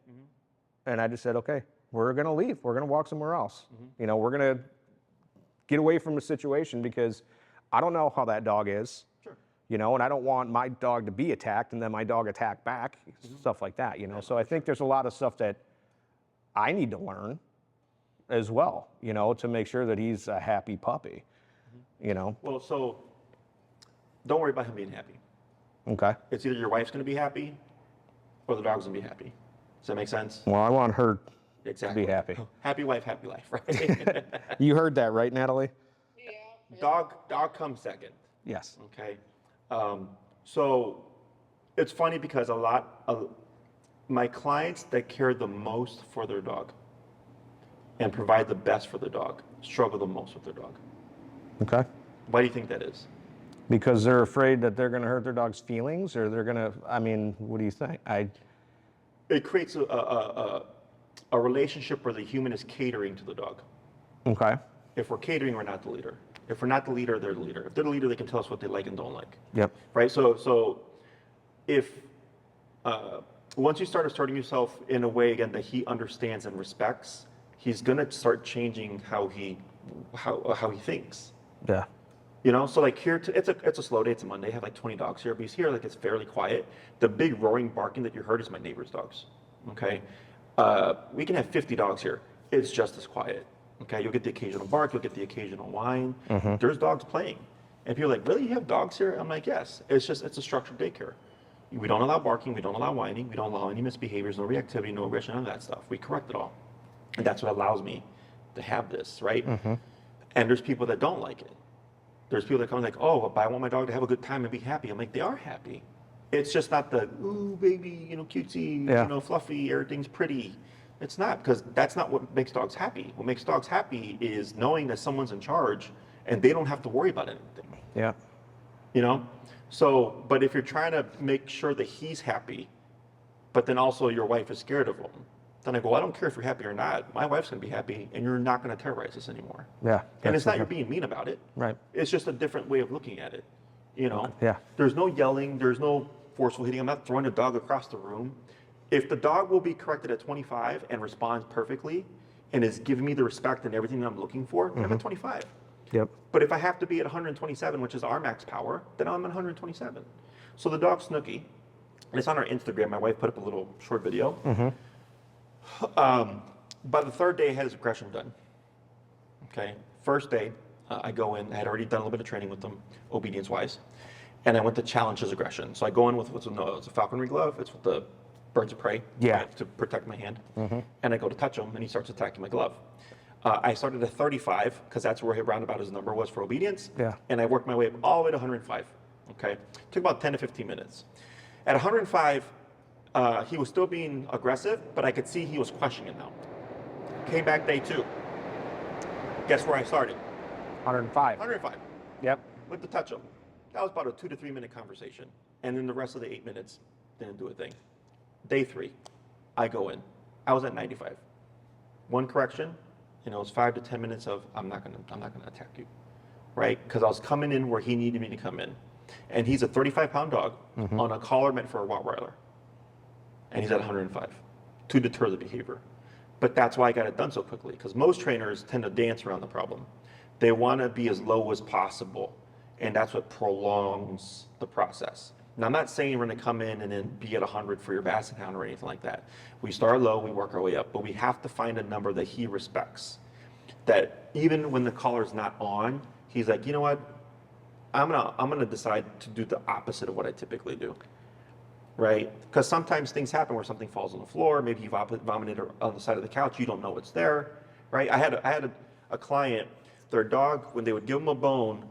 and I just said, okay, we're gonna leave. We're gonna walk somewhere else. We're gonna get away from the situation because I don't know how that dog is. Sure. And I don't want my dog to be attacked and then my dog attack back, stuff like that. So I think there's a lot of stuff that I need to learn as well, to make sure that he's a happy puppy. Well, so don't worry about him being happy. Okay. It's either your wife's going to be happy or the dog's going to be happy. Does that make sense? Well, I want her to be happy. Happy wife, happy life, right? You heard that, right, Natalie? yeah. Dog comes second. Yes. Okay. So it's funny because a lot of my clients that care the most for their dog and provide the best for their dog struggle the most with their dog. Okay. Why do you think that is? Because they're afraid that they're going to hurt their dog's feelings, or they're going to, I mean, what do you think? It creates a relationship where the human is catering to the dog. Okay. If we're catering, we're not the leader. If we're not the leader, they're the leader. If they're the leader, they can tell us what they like and don't like. Yep. Right? So if once you start asserting yourself in a way, again, that he understands and respects, he's going to start changing how he thinks. Yeah. You know, so like here, it's a slow day. It's a Monday. I have like 20 dogs here, but he's here, like it's fairly quiet. The big roaring barking that you heard is my neighbor's dogs. Okay, we can have 50 dogs here. It's just as quiet. Okay, you'll get the occasional bark, you'll get the occasional whine. There's dogs playing, and people are like, "Really, you have dogs here?" I'm like, "Yes." It's a structured daycare. We don't allow barking, we don't allow whining, we don't allow any misbehaviors, no reactivity, no aggression, none of that stuff. We correct it all, and that's what allows me to have this, right? And there's people that don't like it. There's people that come like, oh, but I want my dog to have a good time and be happy. I'm like, they are happy. It's just not the, ooh, baby, you know, cutesy, you know, fluffy, everything's pretty. It's not, because that's not what makes dogs happy. What makes dogs happy is knowing that someone's in charge and they don't have to worry about anything. Yeah. You know? So, but if you're trying to make sure that he's happy, but then also your wife is scared of him, then I go, I don't care if you're happy or not. My wife's going to be happy, and you're not going to terrorize us anymore. Yeah. And it's not you're being mean about it. Right. It's just a different way of looking at it. You know? Yeah. There's no yelling. There's no forceful hitting. I'm not throwing a dog across the room. If the dog will be corrected at 25 and responds perfectly and is giving me the respect and everything that I'm looking for, I'm at 25. Yep. But if I have to be at 127, which is our max power, then I'm at 127. So the dog's Snooky. And it's on our Instagram. My wife put up a little short video. By the third day, I had his aggression done. Okay, first day, I go in. I had already done a little bit of training with them, obedience-wise, and I went to challenge his aggression. So I go in with it's a falconry glove. It's with the birds of prey, right, to protect my hand. And I go to touch him, and he starts attacking my glove. I started at 35 because that's where roundabout his number was for obedience. Yeah. And I worked my way up all the way to 105. Okay, took about 10 to 15 minutes. At 105. He was still being aggressive, but I could see he was questioning it now. Came back day 2. Guess where I started? 105. 105. Yep. With the touch him. That was about a 2 to 3 minute conversation. And then the rest of the 8 minutes didn't do a thing. Day 3, I go in. I was at 95. One correction, and it was 5 to 10 minutes of I'm not gonna attack you, right? Because I was coming in where he needed me to come in, and he's a 35-pound dog on a collar meant for a Rottweiler. And he's at 105 to deter the behavior. But that's why I got it done so quickly, because most trainers tend to dance around the problem. They want to be as low as possible, and that's what prolongs the process. Now, I'm not saying we're going to come in and then be at 100 for your Basset Hound or anything like that. We start low, we work our way up, but we have to find a number that he respects. That even when the collar's not on, he's like, you know what? I'm gonna decide to do the opposite of what I typically do. Right? Because sometimes things happen where something falls on the floor, maybe you vomited on the side of the couch, you don't know it's there, right? I had a client, their dog, when they would give them a bone,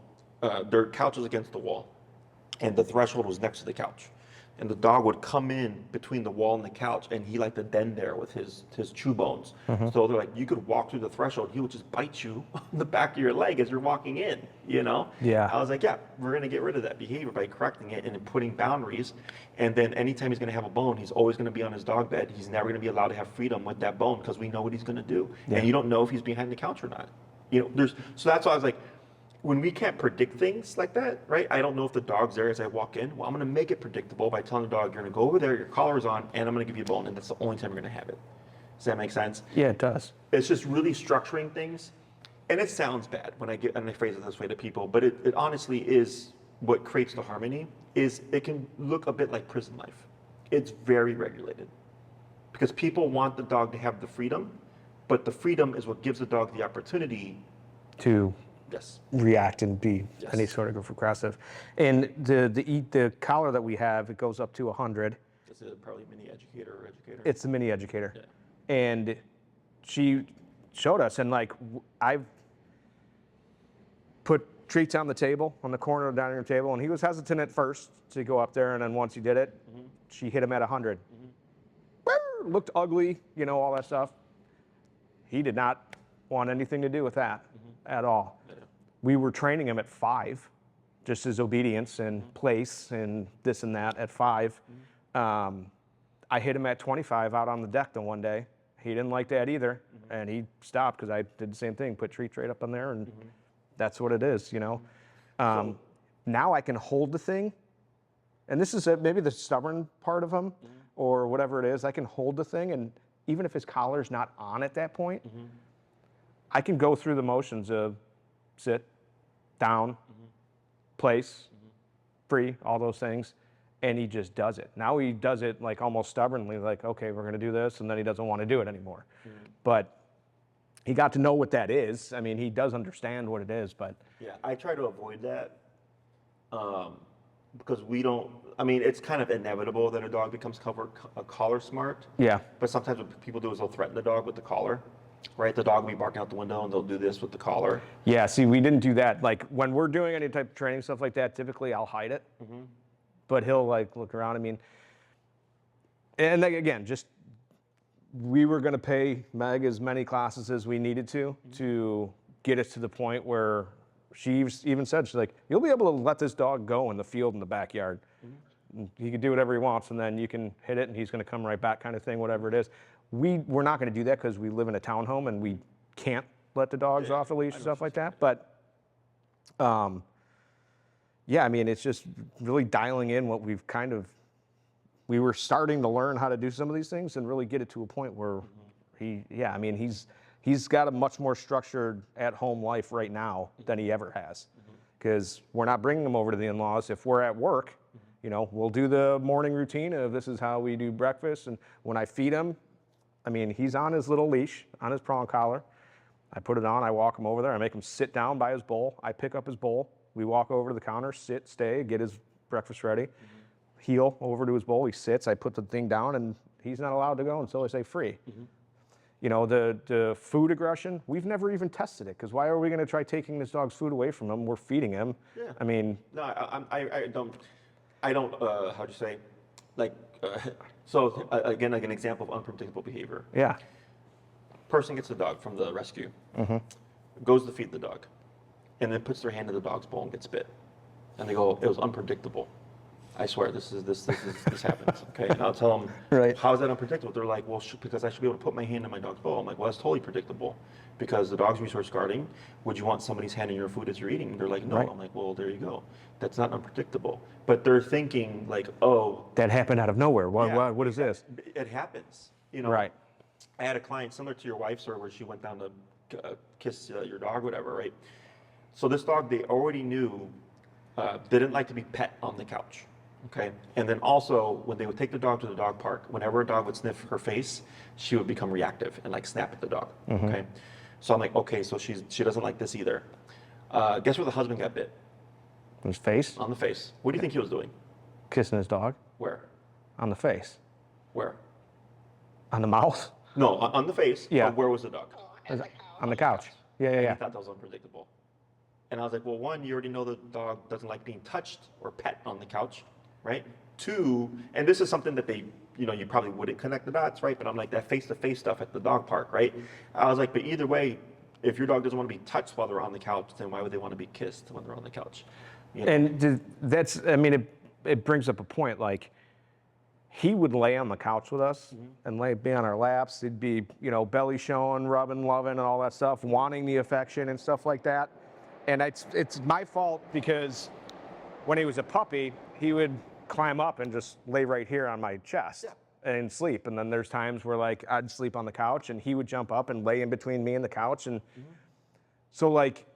their couch was against the wall, and the threshold was next to the couch. And the dog would come in between the wall and the couch, and he liked to den there with his chew bones. So they're like, you could walk through the threshold, he would just bite you on the back of your leg as you're walking in, you know? Yeah. I was like, yeah, we're gonna get rid of that behavior by correcting it and putting boundaries. And then anytime he's gonna have a bone, he's always gonna be on his dog bed. He's never gonna be allowed to have freedom with that bone because we know what he's gonna do. And you don't know if he's behind the couch or not. You know, so that's why I was like, when we can't predict things like that, right? I don't know if the dog's there as I walk in. Well, I'm going to make it predictable by telling the dog, you're going to go over there, your collar's on, and I'm going to give you a bone, and that's the only time you're going to have it. Does that make sense? Yeah, it does. It's just really structuring things. And it sounds bad when I phrase it this way to people, but it honestly is what creates the harmony, is it can look a bit like prison life. It's very regulated. Because people want the dog to have the freedom, but the freedom is what gives the dog the opportunity to yes. react and be Yes. any sort of aggressive. And the collar that we have, it goes up to 100. This is probably mini educator or educator. It's the mini educator. Yeah. And she showed us, and like I've put treats on the table, on the corner of the dining room table, and he was hesitant at first to go up there, and then once he did it, she hit him at 100. Looked ugly, you know, all that stuff. He did not want anything to do with that at all. Yeah. We were training him at 5, just his obedience and place and this and that at 5. I hit him at 25 out on the deck the one day. He didn't like that either, and he stopped because I did the same thing, put treats right up on there, and that's what it is, you know. Now I can hold the thing, and this is maybe the stubborn part of him, or whatever it is. I can hold the thing, and even if his collar's not on at that point, I can go through the motions of sit, down, place, free, all those things, and he just does it. Now he does it like almost stubbornly, like, okay, we're gonna do this, and then he doesn't want to do it anymore. But he got to know what that is. I mean, he does understand what it is, but. Yeah, I try to avoid that because we don't, I mean, it's kind of inevitable that a dog becomes collar smart. Yeah. But sometimes what people do is they'll threaten the dog with the collar, right? The dog will be barking out the window and they'll do this with the collar. Yeah, see, we didn't do that. Like when we're doing any type of training, stuff like that, typically I'll hide it. But he'll like look around. I mean, and then again, just we were going to pay Meg as many classes as we needed to get us to the point where she even said, she's like, you'll be able to let this dog go in the field in the backyard. He can do whatever he wants, and then you can hit it, and he's going to come right back, kind of thing, whatever it is. We're not going to do that because we live in a townhome and we can't let the dogs off the leash and stuff like that. But yeah, I mean, it's just really dialing in what we were starting to learn how to do some of these things and really get it to a point where I mean, he's got a much more structured at-home life right now than he ever has. Because we're not bringing him over to the in-laws. If we're at work, you know, we'll do the morning routine of this is how we do breakfast. And when I feed him, I mean, he's on his little leash, on his prong collar. I put it on, I walk him over there, I make him sit down by his bowl. I pick up his bowl. We walk over to the counter, sit, stay, get his breakfast ready. Heel over to his bowl, he sits, I put the thing down, and he's not allowed to go until I say free. You know, the food aggression, we've never even tested it, because why are we going to try taking this dog's food away from him? We're feeding him. Yeah. I mean. No, I don't, how'd you say, like, so again, like an example of unpredictable behavior. Yeah. Person gets the dog from the rescue, goes to feed the dog, and then puts their hand in the dog's bowl and gets bit. And they go, it was unpredictable. I swear, this happens. Okay, and I'll tell them, right. How is that unpredictable? They're like, well, because I should be able to put my hand in my dog's bowl. I'm like, well, that's totally predictable, because the dog's resource guarding. Would you want somebody's hand in your food as you're eating? And they're like, no. Right. I'm like, well, there you go. That's not unpredictable. But they're thinking like, oh, that happened out of nowhere. What is this? It happens. You know. Right. I had a client similar to your wife's, or where she went down to kiss your dog, whatever, right? So this dog, they already knew didn't like to be pet on the couch. Okay, and then also when they would take the dog to the dog park, whenever a dog would sniff her face, she would become reactive and like snap at the dog. Okay, so I'm like, okay, so she doesn't like this either. Guess where the husband got bit? His face? On the face. What do you think he was doing? Kissing his dog? Where? On the face. Where? On the mouth? No, on the face. Yeah. But where was the dog? On the couch. Yeah. He thought that was unpredictable. And I was like, well, one, you already know the dog doesn't like being touched or pet on the couch, right? Two, and this is something that they, you know, you probably wouldn't connect the dots, right? But I'm like, that face-to-face stuff at the dog park, right? I was like, but either way, if your dog doesn't want to be touched while they're on the couch, then why would they want to be kissed when they're on the couch? You know? And that's, I mean, it brings up a point, like, he would lay on the couch with us and be on our laps. He'd be, you know, belly showing, rubbing, loving, and all that stuff, wanting the affection and stuff like that. And it's my fault, because when he was a puppy, he would climb up and just lay right here on my chest and sleep. And then there's times where like I'd sleep on the couch and he would jump up and lay in between me and the couch. And so like,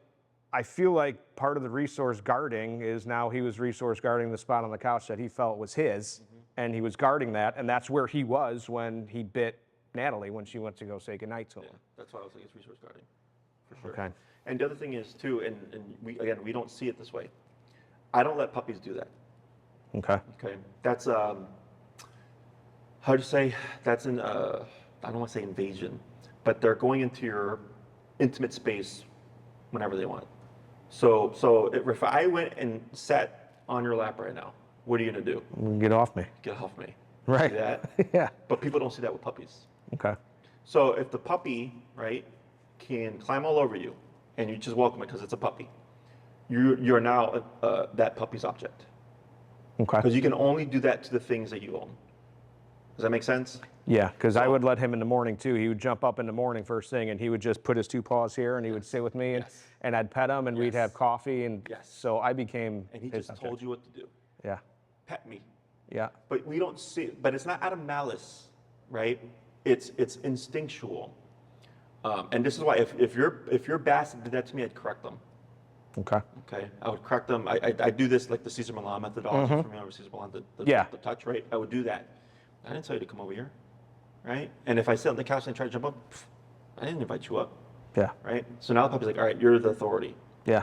I feel like part of the resource guarding is now he was resource guarding the spot on the couch that he felt was his, and he was guarding that. And that's where he was when he bit Natalie when she went to go say goodnight to him. That's why I was like, it's resource guarding, for sure. Okay. And the other thing is too, and we don't see it this way. I don't let puppies do that. Okay. Okay. That's how do you say? That's an I don't want to say invasion, but they're going into your intimate space whenever they want. So if I went and sat on your lap right now, what are you gonna do? Get off me. Get off me. Right. See that? Yeah. But people don't see that with puppies. Okay. So if the puppy, right, can climb all over you, and you just welcome it because it's a puppy, you're now that puppy's object. Okay. Because you can only do that to the things that you own. Does that make sense? Yeah, because I would let him in the morning too. He would jump up in the morning first thing, and he would just put his 2 paws here, and he would sit with me, and I'd pet him, and we'd have coffee, and so I became. And he his just subject. told you what to do. Yeah. Pet me. Yeah. But we don't see. But it's not out of malice, right? It's instinctual. And this is why if your basset did that to me, I'd correct them. Okay. Okay, I would correct them. I do this like the Cesar Milan methodology. For me, over Cesar Milan, the touch, right? I would do that. I didn't tell you to come over here, right? And if I sit on the couch and try to jump up, I didn't invite you up. Yeah. Right. So now the puppy's like, all right, you're the authority. Yeah.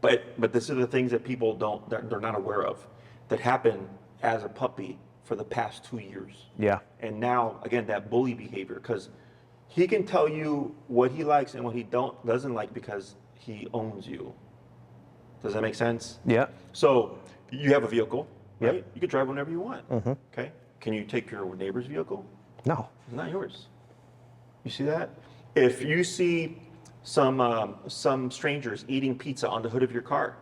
But this are the things that people they're not aware of, that happen as a puppy for the past 2 years. Yeah. And now again that bully behavior, because he can tell you what he likes and what he doesn't like because he owns you. Does that make sense? Yeah. So you have a vehicle, right? Yep. You can drive whenever you want. Okay. Can you take your neighbor's vehicle? No. It's not yours. You see that? If you see some strangers eating pizza on the hood of your car,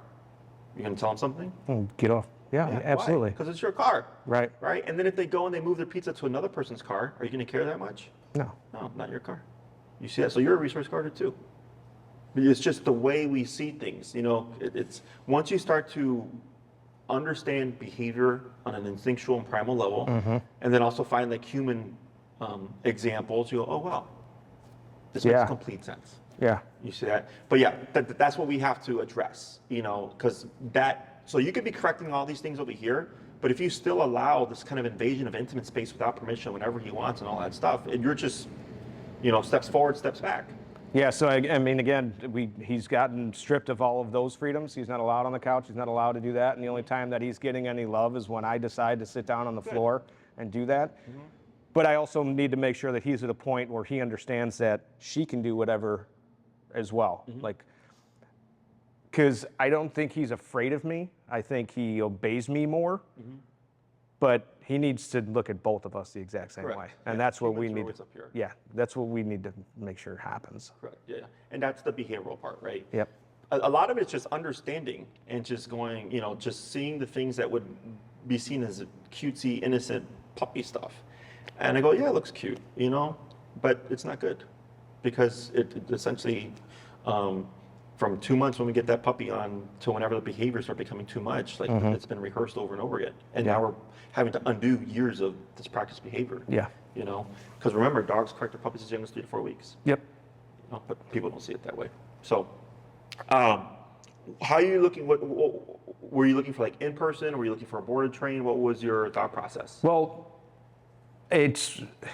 you gonna tell them something? Get off. Yeah, absolutely. Because it's your car. Right. Right. And then if they go and they move their pizza to another person's car, are you gonna care that much? No. No, not your car. You see that? So you're a resource guarder too. It's just the way we see things. You know, it's once you start to understand behavior on an instinctual and primal level, and then also find like human examples, you go, oh wow, this makes complete sense. Yeah. You see that? But yeah, that's what we have to address. You know, because so you could be correcting all these things over here, but if you still allow this kind of invasion of intimate space without permission, whenever he wants, and all that stuff, and you're just, you know, steps forward, steps back. Yeah, so I mean, again, he's gotten stripped of all of those freedoms. He's not allowed on the couch. He's not allowed to do that. And the only time that he's getting any love is when I decide to sit down on the floor and do that. But I also need to make sure that he's at a point where he understands that she can do whatever as well. Like, because I don't think he's afraid of me. I think he obeys me more. But he needs to look at both of us the exact same way. And that's what we need. Yeah, that's what we need to make sure happens. Correct. Yeah. And that's the behavioral part, right? Yep. A lot of it's just understanding and just going, you know, just seeing the things that would be seen as cutesy, innocent puppy stuff. And I go, yeah, it looks cute, you know, but it's not good, because it essentially, from 2 months when we get that puppy on to whenever the behaviors start becoming too much, like it's been rehearsed over and over again. And now we're having to undo years of this practice behavior. Yeah. You know, because remember, dogs correct their puppies as young as 3 to 4 weeks. Yep. You know, but people don't see it that way. So, how are you looking? What were you looking for, like in person? Were you looking for a boarded train? What was your thought process? Well,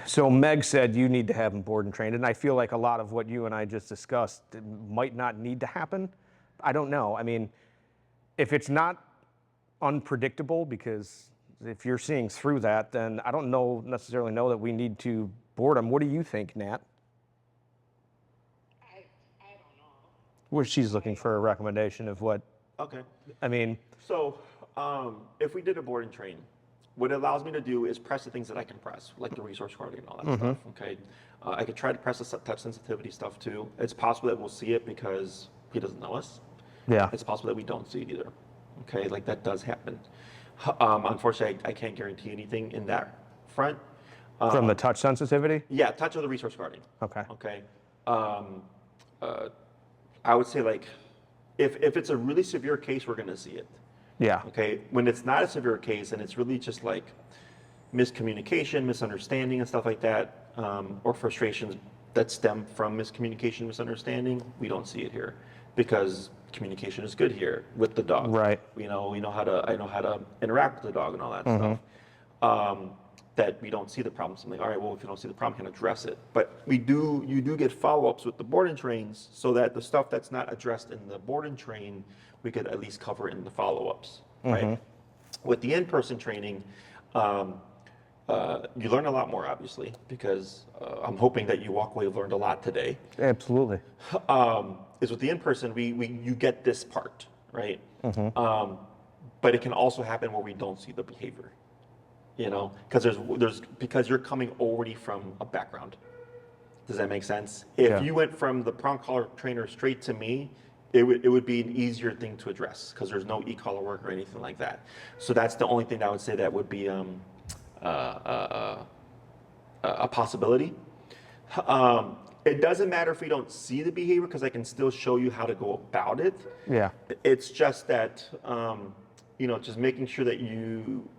so Meg said you need to have him board and trained, and I feel like a lot of what you and I just discussed might not need to happen. I don't know. I mean, if it's not unpredictable, because if you're seeing through that, then I don't necessarily know that we need to board him. What do you think, Nat? I don't know. Well, she's looking for a recommendation of what. Okay. I mean. So, if we did a board and train, what it allows me to do is press the things that I can press, like the resource guarding and all that stuff, okay? I could try to press the touch sensitivity stuff too. It's possible that we'll see it because he doesn't know us. Yeah. It's possible that we don't see it either, okay? Like that does happen. Unfortunately, I can't guarantee anything in that front. From the touch sensitivity? Yeah, touch of the resource guarding. Okay. Okay. I would say like, if it's a really severe case, we're gonna see it. Yeah. Okay, when it's not a severe case and it's really just like miscommunication, misunderstanding and stuff like that, or frustrations that stem from miscommunication, misunderstanding, we don't see it here because communication is good here with the dog. Right. I know how to interact with the dog and all that stuff. That we don't see the problem. So I'm like, all right, well, if you don't see the problem, you can address it. But you do get follow-ups with the board and trains so that the stuff that's not addressed in the board and train, we could at least cover in the follow-ups, right? With the in-person training, you learn a lot more, obviously, because I'm hoping that you walk away, learned a lot today. Absolutely. Is with the in-person, you get this part, right? But it can also happen where we don't see the behavior, you know, because you're coming already from a background. Does that make sense? If you went from the prong collar trainer straight to me, it would be an easier thing to address because there's no e-collar work or anything like that. So that's the only thing I would say that would be a possibility. It doesn't matter if we don't see the behavior because I can still show you how to go about it. Yeah. It's just that, you know, just making sure that you.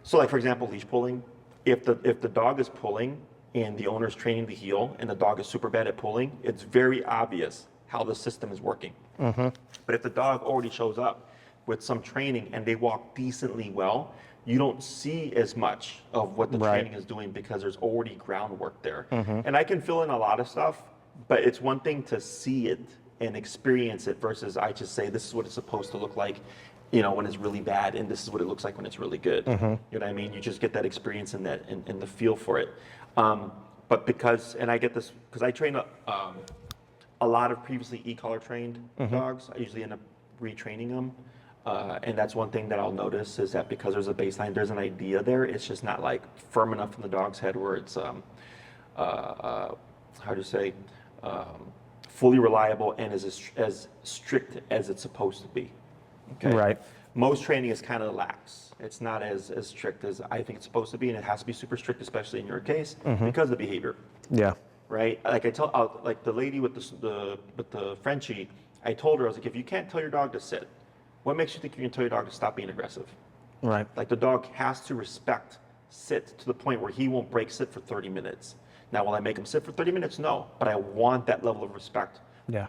So, like for example, leash pulling. If the dog is pulling and the owner is training the heel and the dog is super bad at pulling, it's very obvious how the system is working. But if the dog already shows up with some training and they walk decently well, you don't see as much of what the training is doing because there's already groundwork there. And I can fill in a lot of stuff, but it's one thing to see it and experience it versus I just say this is what it's supposed to look like, you know, when it's really bad, and this is what it looks like when it's really good. You know what I mean? You just get that experience and that and the feel for it. But because, and I get this because I train a lot of previously e-collar trained dogs. I usually end up retraining them. And that's one thing that I'll notice is that because there's a baseline, there's an idea there. It's just not like firm enough in the dog's head where it's, how to say, fully reliable and as strict as it's supposed to be. Okay. Right. Most training is kind of lax. It's not as strict as I think it's supposed to be, and it has to be super strict, especially in your case, because of the behavior. Yeah. Right? Like I tell, like the lady with the Frenchie, I told her, I was like, if you can't tell your dog to sit, what makes you think you can tell your dog to stop being aggressive? Right. Like the dog has to respect sit to the point where he won't break sit for 30 minutes. Now, will I make him sit for 30 minutes? No, but I want that level of respect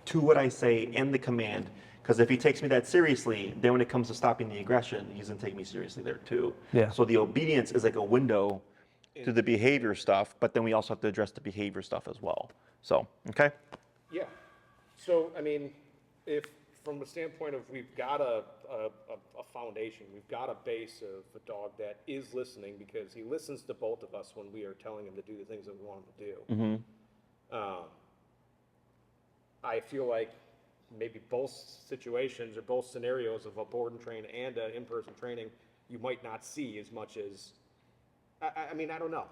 to what I say and the command. Because if he takes me that seriously, then when it comes to stopping the aggression, he's gonna take me seriously there too. Yeah. So the obedience is like a window to the behavior stuff, but then we also have to address the behavior stuff as well. So, okay? Yeah. So, I mean, if from the standpoint of we've got a foundation, we've got a base of a dog that is listening because he listens to both of us when we are telling him to do the things that we want him to do. I feel like maybe both situations or both scenarios of a board and train and in-person training, you might not see as much as, I mean, I don't know.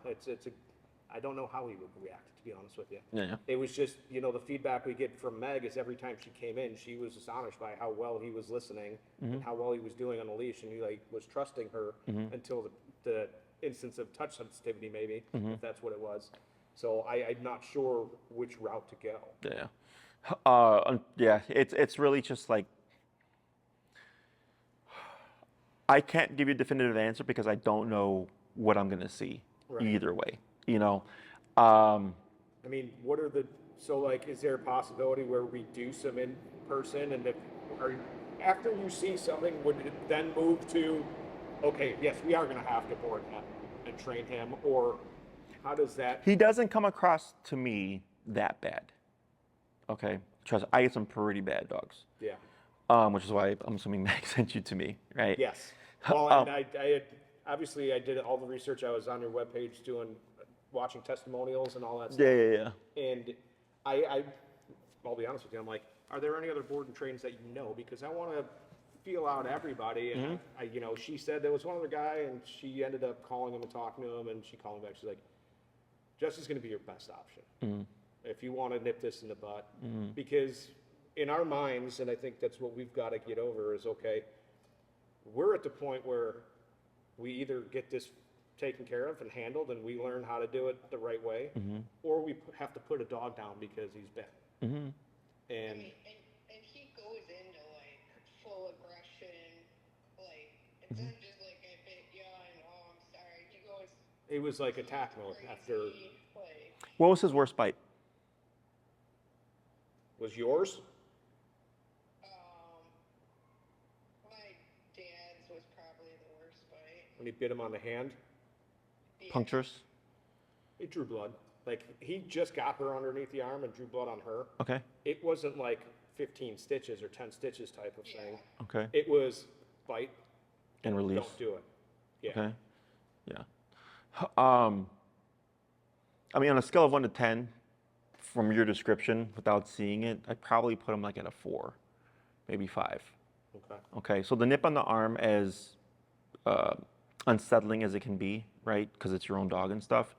I don't know how he would react, to be honest with you. Yeah. It was just, you know, the feedback we get from Meg is every time she came in, she was astonished by how well he was listening and how well he was doing on the leash, and he like was trusting her until the instance of touch sensitivity, maybe, if that's what it was. So I'm not sure which route to go. Yeah. It's really just like I can't give you a definitive answer because I don't know what I'm gonna see either way. You know. I mean, so like, is there a possibility where we do some in person, and after you see something, would it then move to, okay, yes, we are gonna have to board him and train him, or how does that? He doesn't come across to me that bad. Okay, trust. I get some pretty bad dogs. Yeah. Which is why I'm assuming Meg sent you to me, right? Yes. Well, and I had, obviously I did all the research. I was on your webpage watching testimonials and all that stuff. Yeah. And I'll be honest with you. I'm like, are there any other board and trains that you know? Because I want to feel out everybody. And you know, she said there was one other guy, and she ended up calling him and talking to him, and she called him back. She's like, Jesse's going to be your best option. If you want to nip this in the butt, because in our minds, and I think that's what we've got to get over is, okay, we're at the point where we either get this taken care of and handled and we learn how to do it the right way, or we have to put a dog down because he's bad. And he goes into like full aggression, like it's not just like I bit you and oh I'm sorry. He goes. It was like attack mode after. Like, what was his worst bite? Was yours? My dad's was probably the worst bite. When he bit him on the hand? Yeah. Punctures? It drew blood. Like, he just got her underneath the arm and drew blood on her. Okay. It wasn't like 15 stitches or 10 stitches type of thing. Okay. It was bite and release. Don't do it. Yeah. Okay. Yeah. I mean, on a scale of 1 to 10, from your description, without seeing it, I'd probably put him like at a 4, maybe 5. Okay. Okay, so the nip on the arm, as unsettling as it can be, right? Because it's your own dog and stuff.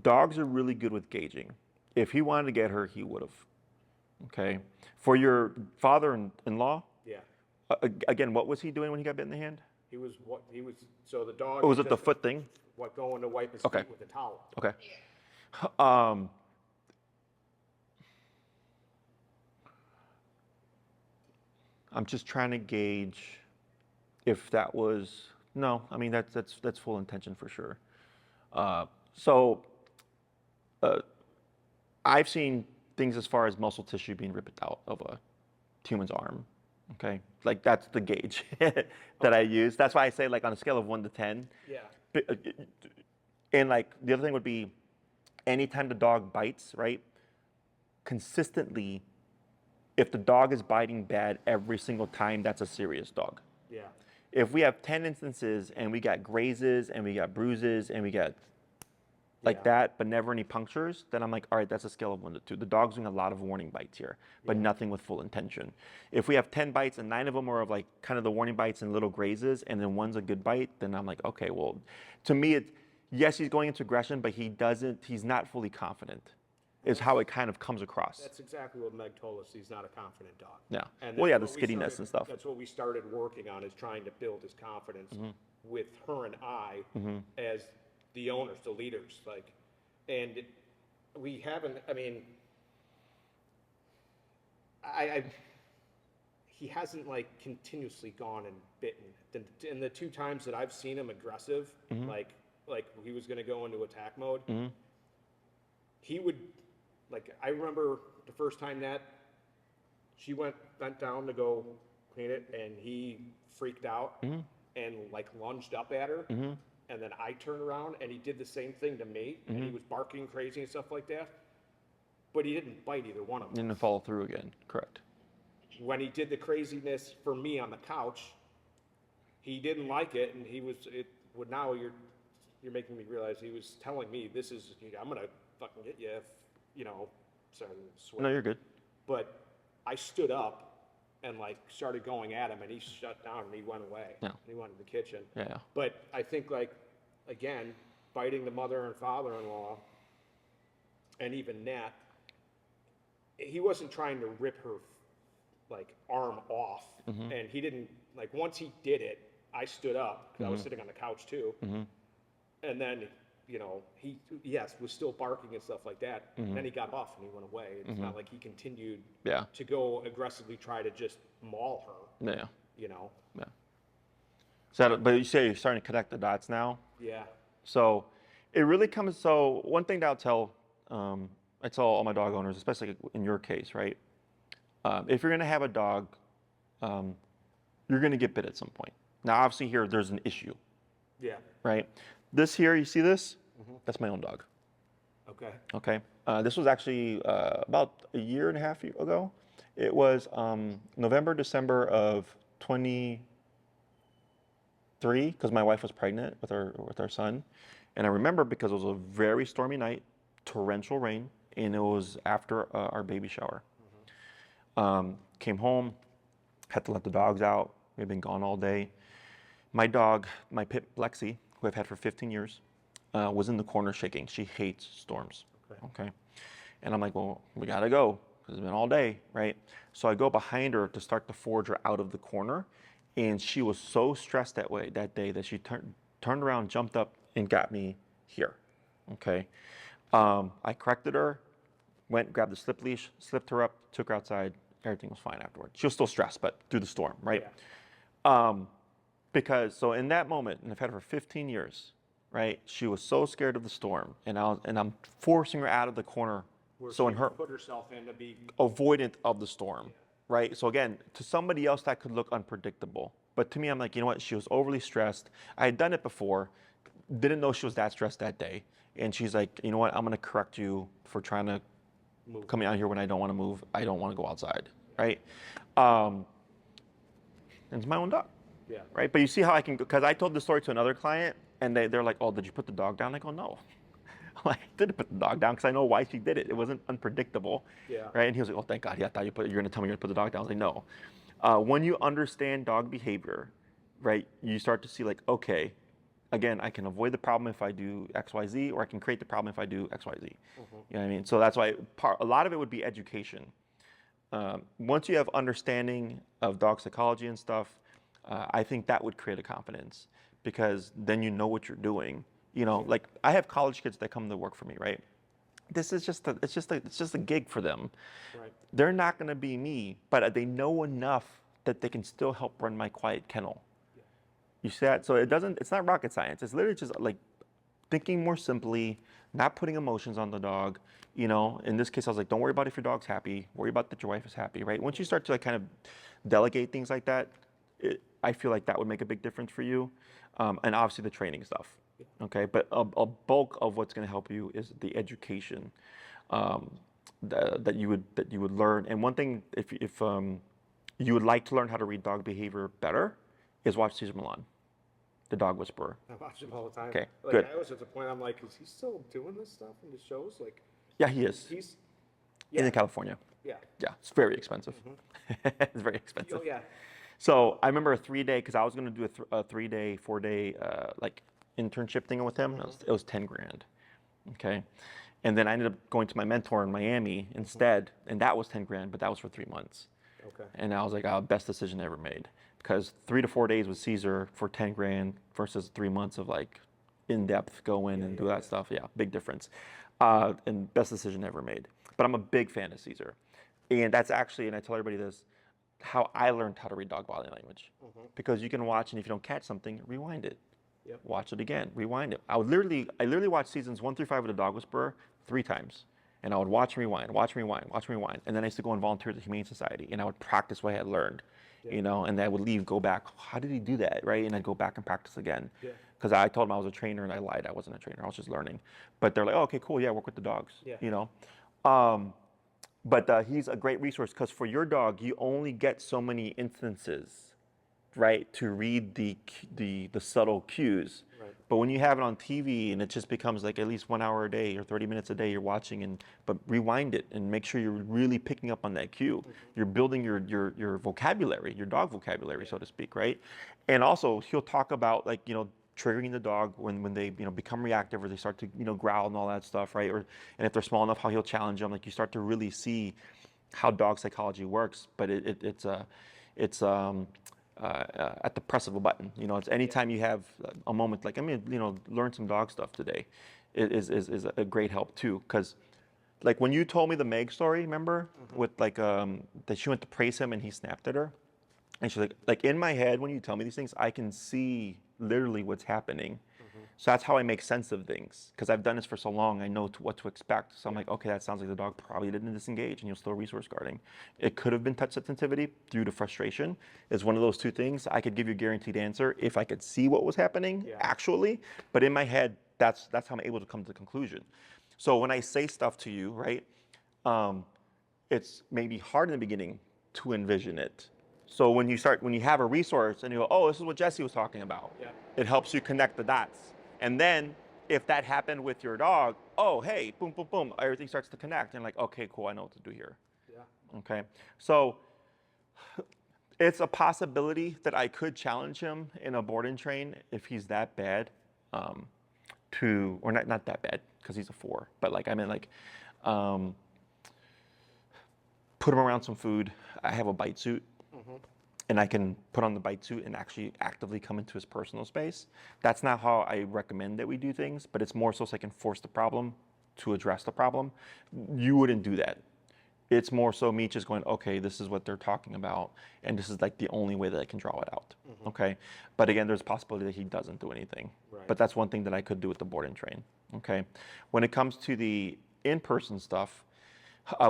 Dogs are really good with gauging. If he wanted to get her, he would have. Okay. For your father-in-law, Yeah. Again, what was he doing when he got bit in the hand? So the dog. Or was it the foot thing? What, going to wipe his Okay. feet with a towel. Okay. Yeah. I'm just trying to gauge if that was, no, I mean, that's full intention for sure. I've seen things as far as muscle tissue being ripped out of a human's arm. Okay, like that's the gauge that I use. That's why I say like on a scale of 1 to 10. Yeah. And like the other thing would be, anytime the dog bites, right? Consistently, if the dog is biting bad every single time, that's a serious dog. Yeah. If we have 10 instances and we got grazes and we got bruises and we got like Yeah. that, but never any punctures, then I'm like, all right, that's a scale of 1 to 2. The dog's doing a lot of warning bites here, but nothing with full intention. If we have 10 bites and 9 of them are of like kind of the warning bites and little grazes, and then one's a good bite, then I'm like, okay, well, to me, yes, he's going into aggression, but he's not fully confident, is how it kind of comes across. That's exactly what Meg told us. He's not a confident dog. Yeah. And Well, yeah, the that's what we skiddiness started- and stuff. That's what we started working on, is trying to build his confidence with her and I as the owners, the leaders. Like, and we haven't. I mean, he hasn't like continuously gone and bitten. In the 2 times that I've seen him aggressive, like he was going to go into attack mode, he would. Like, I remember the first time that she bent down to go clean it, and he freaked out and like lunged up at her, and then I turned around and he did the same thing to me, and he was barking crazy and stuff like that, but he didn't bite either one of them. Didn't follow through again, correct. When he did the craziness for me on the couch, he didn't like it, and now you're making me realize he was telling me, I'm gonna fucking get you if, sorry, swear. No, you're good. But I stood up and like started going at him, and he shut down and he went away. Yeah. He went in the kitchen. Yeah. But I think, like, again, biting the mother and father-in-law, and even Nat, he wasn't trying to rip her like arm off, and he didn't, like, once he did it, I stood up because I was sitting on the couch too, and then he was still barking and stuff like that. And then he got off and he went away. It's not like he continued to go aggressively try to just maul her. Yeah. Yeah. But you say you're starting to connect the dots now. Yeah. So it really comes. So one thing that I tell all my dog owners, especially in your case, right? If you're gonna have a dog, you're gonna get bit at some point. Now, obviously, here there's an issue. Yeah. Right. This here, you see this? That's my own dog. Okay. Okay. This was actually about a year and a half ago. It was November, December of 23, because my wife was pregnant with our son. And I remember because it was a very stormy night, torrential rain, and it was after our baby shower. Came home, had to let the dogs out. We'd been gone all day. My dog, my pit Lexi, who I've had for 15 years, was in the corner shaking. She hates storms. Okay. And I'm like, well, we gotta go, because it's been all day, right? So I go behind her to start to forge her out of the corner, and she was so stressed that day that she turned around, jumped up, and got me here. Okay. I corrected her, went, grabbed the slip leash, slipped her up, took her outside. Everything was fine afterward. She was still stressed, but through the storm, right? Yeah. Because so in that moment, and I've had her for 15 years, right? She was so scared of the storm, and I'm forcing her out of the corner. So in her put herself in to be avoidant of the storm, right? So again, to somebody else that could look unpredictable, but to me, I'm like, you know what? She was overly stressed. I had done it before, didn't know she was that stressed that day, and she's like, you know what? I'm gonna correct you for trying to come out here when I don't want to move. I don't want to go outside, right? And it's my own dog. Yeah. Right. But you see how I can, because I told the story to another client, And they're like, oh, did you put the dog down? I go, no. I didn't put the dog down because I know why she did it. It wasn't unpredictable, Yeah. right? And he was like, oh, thank God. Yeah, I thought you're going to tell me you're going to put the dog down. I was like, no. When you understand dog behavior, right, you start to see like, okay, again, I can avoid the problem if I do X, Y, Z, or I can create the problem if I do X, Y, Z. You know what I mean? So that's why a lot of it would be education. Once you have understanding of dog psychology and stuff, I think that would create a confidence because then you know what you're doing. You know, like I have college kids that come to work for me, right? This is it's just a gig for them. Right. They're not going to be me, but they know enough that they can still help run my quiet kennel. Yeah. You see that? So it's not rocket science. It's literally just like thinking more simply, not putting emotions on the dog. You know, in this case, I was like, don't worry about if your dog's happy. Worry about that your wife is happy, right? Once you start to like kind of delegate things like that, I feel like that would make a big difference for you. And obviously the training stuff. Okay, but a bulk of what's going to help you is the education that you would learn. And one thing, if you would like to learn how to read dog behavior better, is watch Cesar Milan, the dog whisperer. I watch him all the time. Okay, like, good. I was at the point I'm like, is he still doing this stuff in the shows? Like, Yeah, he is. he's In California. Yeah. Yeah, it's very expensive. It's very expensive. Oh yeah. So I remember a 3-day, because I was going to do a 3-day, 4-day like internship thing with him. It was 10 grand. Okay. And then I ended up going to my mentor in Miami instead, and that was 10 grand, but that was for 3 months. Okay. And I was like, best decision I ever made. Because 3 to 4 days with Cesar for 10 grand versus 3 months of like in-depth go in and do that stuff. Yeah, big difference. And best decision ever made. But I'm a big fan of Cesar. And that's actually, and I tell everybody this, how I learned how to read dog body language. Because you can watch, and if you don't catch something, rewind it. Yep. Watch it again, rewind it. I literally watched seasons 1 through 5 of The Dog Whisperer 3 times. And I would watch and rewind, watch and rewind, watch and rewind. And then I used to go and volunteer at the Humane Society, and I would practice what I had learned. You know, and then I would leave, go back, how did he do that, right? And I'd go back and practice again. Because I told them I was a trainer, and I lied, I wasn't a trainer, I was just learning. But they're like, oh, okay, cool, yeah, work with the dogs, you know? But he's a great resource, because for your dog, you only get so many instances, right, to read the subtle cues. Right. But when you have it on TV and it just becomes like at least 1 hour a day or 30 minutes a day you're watching, but rewind it and make sure you're really picking up on that cue. You're building your vocabulary, your dog vocabulary, so to speak, right? And also he'll talk about like, you know, triggering the dog when they, you know, become reactive or they start to, you know, growl and all that stuff, right? And if they're small enough, how he'll challenge them. Like you start to really see how dog psychology works, but it's at the press of a button. You know, it's anytime you have a moment like, you know, learn some dog stuff today is a great help too. Because like when you told me the Meg story, remember, with like that she went to praise him and he snapped at her, and she's like in my head when you tell me these things, I can see literally what's happening. So that's how I make sense of things, because I've done this for so long. I know what to expect. So I'm like, okay, that sounds like the dog probably didn't disengage, and you're still resource guarding. It could have been touch sensitivity due to frustration. It's one of those two things. I could give you a guaranteed answer if I could see what was happening actually, but in my head, that's how I'm able to come to the conclusion. So when I say stuff to you, right, it's maybe hard in the beginning to envision it. So when you have a resource and you go, oh, this is what Jesse was talking about, it helps you connect the dots. And then if that happened with your dog, oh, hey, boom, boom, boom, everything starts to connect. And like, okay, cool, I know what to do here. Okay. So it's a possibility that I could challenge him in a board and train if he's that bad, or not that bad, because he's a 4, but like, I mean, like, put him around some food. I have a bite suit. And I can put on the bite suit and actually actively come into his personal space. That's not how I recommend that we do things, but it's more so I can force the problem to address the problem. You wouldn't do that. It's more so me just going, okay, this is what they're talking about, and this is like the only way that I can draw it out, okay? But again, there's a possibility that he doesn't do anything. Right. But that's one thing that I could do with the board and train, okay? When it comes to the in-person stuff,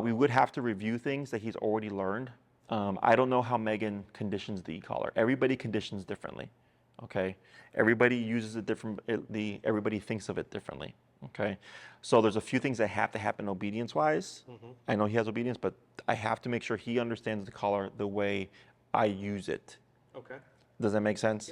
we would have to review things that he's already learned. I don't know how Megan conditions the e-collar. Everybody conditions differently, okay? Everybody uses it differently. Everybody thinks of it differently, okay? So there's a few things that have to happen obedience-wise. I know he has obedience, but I have to make sure he understands the collar the way I use it. Okay. Does that make sense?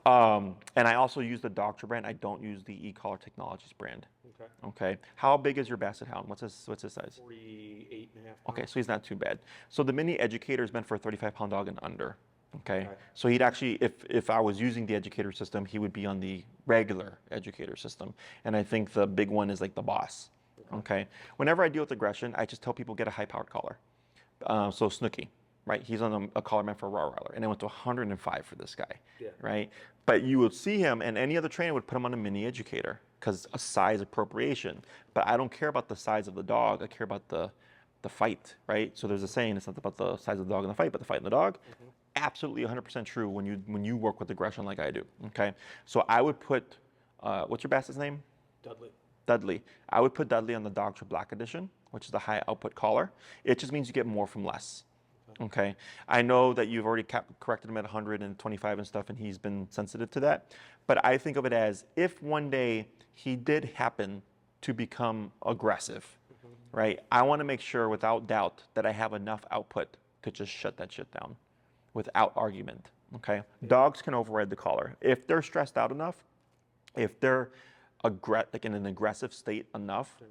And I also use the Doctor brand. I don't use the e-collar technologies brand. Okay. Okay. How big is your Basset Hound? What's his size? 48 and a half Okay, pounds. so he's not too bad. So the mini educator is meant for a 35-pound dog and under. Okay. Okay. So he'd actually, if I was using the educator system, he would be on the regular educator system. And I think the big one is like the boss. Okay. Whenever I deal with aggression, I just tell people get a high-powered collar. So Snooki, right? He's on a collar meant for a Rottweiler, and I went to 105 for this guy, Yeah. right? But you would see him, and any other trainer would put him on a mini educator because a size appropriation. But I don't care about the size of the dog. I care about the fight, right? So there's a saying, it's not about the size of the dog in the fight, but the fight in the dog. Absolutely 100% true when you work with aggression like I do, okay? So I would put, what's your Basset's name? Dudley. Dudley. I would put Dudley on the Dogtra Black Edition, which is the high output collar. It just means you get more from less. Okay. I know that you've already corrected him at 125 and stuff, and he's been sensitive to that. But I think of it as if one day he did happen to become aggressive, right? I want to make sure without doubt that I have enough output to just shut that shit down without argument. Okay. Dogs can override the collar. If they're stressed out enough, if they're like in an aggressive state enough,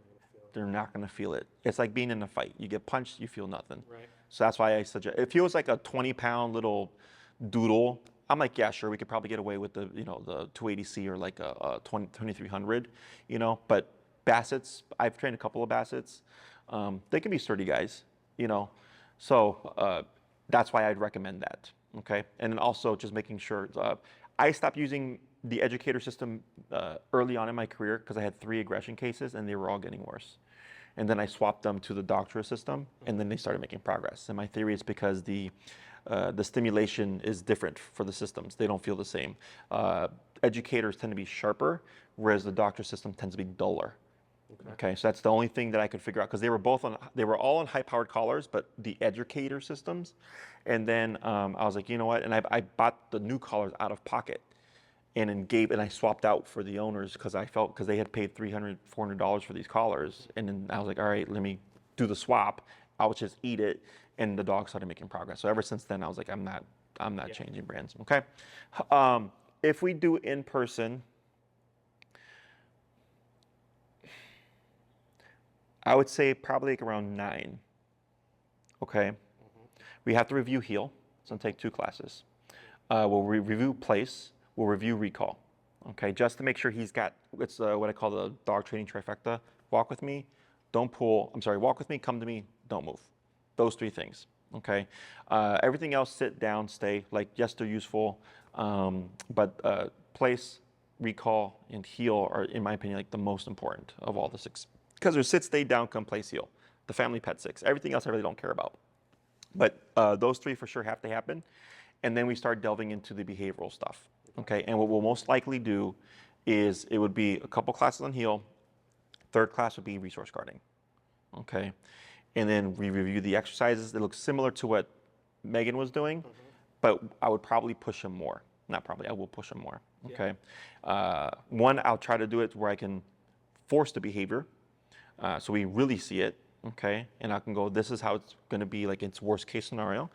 they're not going to feel it. It's like being in a fight. You get punched, you feel nothing. Right. So that's why I suggest, if he was like a 20-pound little doodle, I'm like, yeah, sure, we could probably get away with the 280C or like a 2300, but Bassets, I've trained a couple of Bassets. They can be sturdy guys, so that's why I'd recommend that, okay? And then also just making sure, I stopped using the educator system early on in my career because I had 3 aggression cases and they were all getting worse. And then I swapped them to the Doctra system, and then they started making progress. And my theory is because the stimulation is different for the systems. They don't feel the same. Educators tend to be sharper, whereas the Doctra system tends to be duller. Okay, so that's the only thing that I could figure out because they were all on high-powered collars, but the educator systems. And then I was like, you know what? And I bought the new collars out of pocket. And I swapped out for the owners because they had paid $300, $400 for these collars. And then I was like, all right, let me do the swap. I'll just eat it. And the dog started making progress. So ever since then, I was like, I'm not changing brands. Okay. If we do in person, I would say probably like around 9. Okay. We have to review heel. It's going to take 2 classes. We'll review place. We'll review recall, okay, just to make sure he's got, it's what I call the dog training trifecta. Walk with me, don't pull, walk with me, come to me, don't move. Those 3 things, okay? Everything else, sit down, stay, like, yes, they're useful, but place, recall, and heel are, in my opinion, like the most important of all the 6. Because there's sit, stay, down, come, place, heel. The family pet 6. Everything else I really don't care about. But those 3 for sure have to happen. And then we start delving into the behavioral stuff. Okay, and what we'll most likely do is it would be a couple classes on heel. 3rd class would be resource guarding. Okay, and then we review the exercises. It looks similar to what Megan was doing, but I would probably push him more. Not probably, I will push him more. Okay, one, I'll try to do it where I can force the behavior, so we really see it. Okay, and I can go, this is how it's going to be, like its worst case scenario.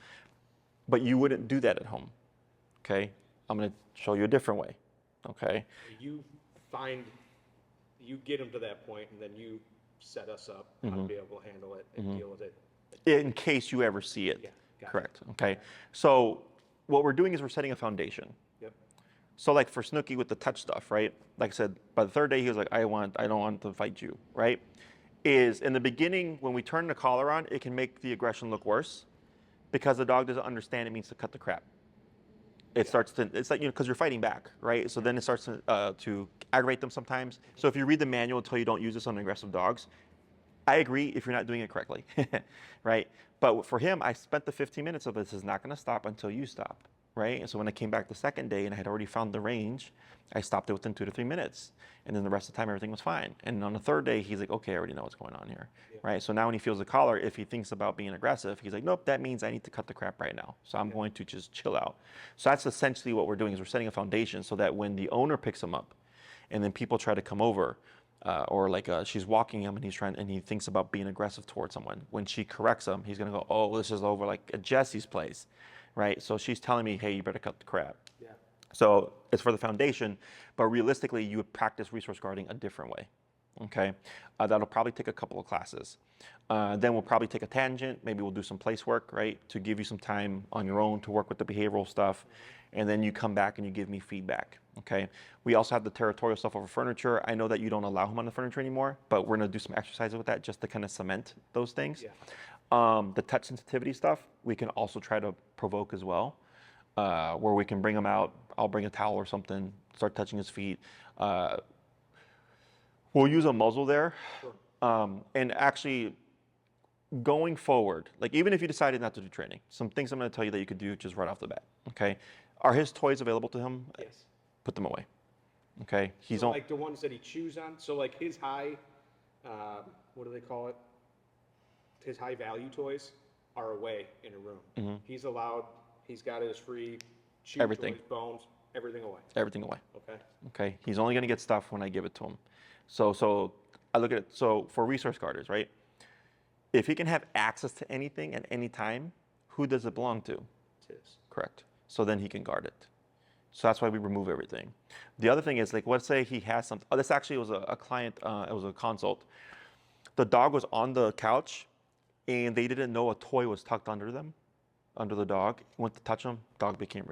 But you wouldn't do that at home. Okay. I'm going to show you a different way, okay? You get them to that point, and then you set us up how to be able to handle it and deal with it. In case you ever see it. Yeah, correct, okay? So what we're doing is we're setting a foundation. Yep. So like for Snooki with the touch stuff, right? Like I said, by the 3rd day, he was like, I don't want to fight you, right? Is in the beginning, when we turn the collar on, it can make the aggression look worse because the dog doesn't understand it means to cut the crap. It starts to, it's like, because you're fighting back, right? So then it starts to aggravate them sometimes. So if you read the manual, it'll tell you don't use this on aggressive dogs. I agree if you're not doing it correctly, right? But for him, I spent the 15 minutes of this is not going to stop until you stop, right? And so when I came back the 2nd day and I had already found the range, I stopped it within 2 to 3 minutes. And then the rest of the time, everything was fine. And on the 3rd day, he's like, okay, I already know what's going on here, right? So now when he feels the collar, if he thinks about being aggressive, he's like, nope, that means I need to cut the crap right now. So I'm going to just chill out. So that's essentially what we're doing is we're setting a foundation so that when the owner picks him up and then people try to come over, or like she's walking him and he thinks about being aggressive towards someone. When she corrects him, he's going to go, oh, this is over like at Jesse's place, right? So she's telling me, hey, you better cut the crap. Yeah. So it's for the foundation, but realistically, you would practice resource guarding a different way. Okay, that'll probably take a couple of classes. Then we'll probably take a tangent. Maybe we'll do some place work, right, to give you some time on your own to work with the behavioral stuff. And then you come back and you give me feedback. Okay. We also have the territorial stuff over furniture. I know that you don't allow him on the furniture anymore, but we're going to do some exercises with that just to kind of cement those things. Yeah. The touch sensitivity stuff, we can also try to provoke as well, where we can bring him out. I'll bring a towel or something, start touching his feet. We'll use a muzzle there. Sure. And actually, going forward, like even if you decided not to do training, some things I'm going to tell you that you could do just right off the bat. Okay. Are his toys available to him? Yes. Put them away. Okay. He's so like the ones that he chews on. So like his high, what do they call it? His high value toys are away in a room. Mm-hmm. He's allowed. He's got his free chew everything, toys, bones, everything away. Everything away. Okay. Okay. He's only going to get stuff when I give it to him. So I look at it. So for resource guarders, right? If he can have access to anything at any time, who does it belong to? It is. Correct. So then he can guard it. So that's why we remove everything. The other thing is, like, let's say he has something. Oh, this actually was a client. It was a consult. The dog was on the couch, and they didn't know a toy was tucked under them, under the dog. Went to touch him, dog became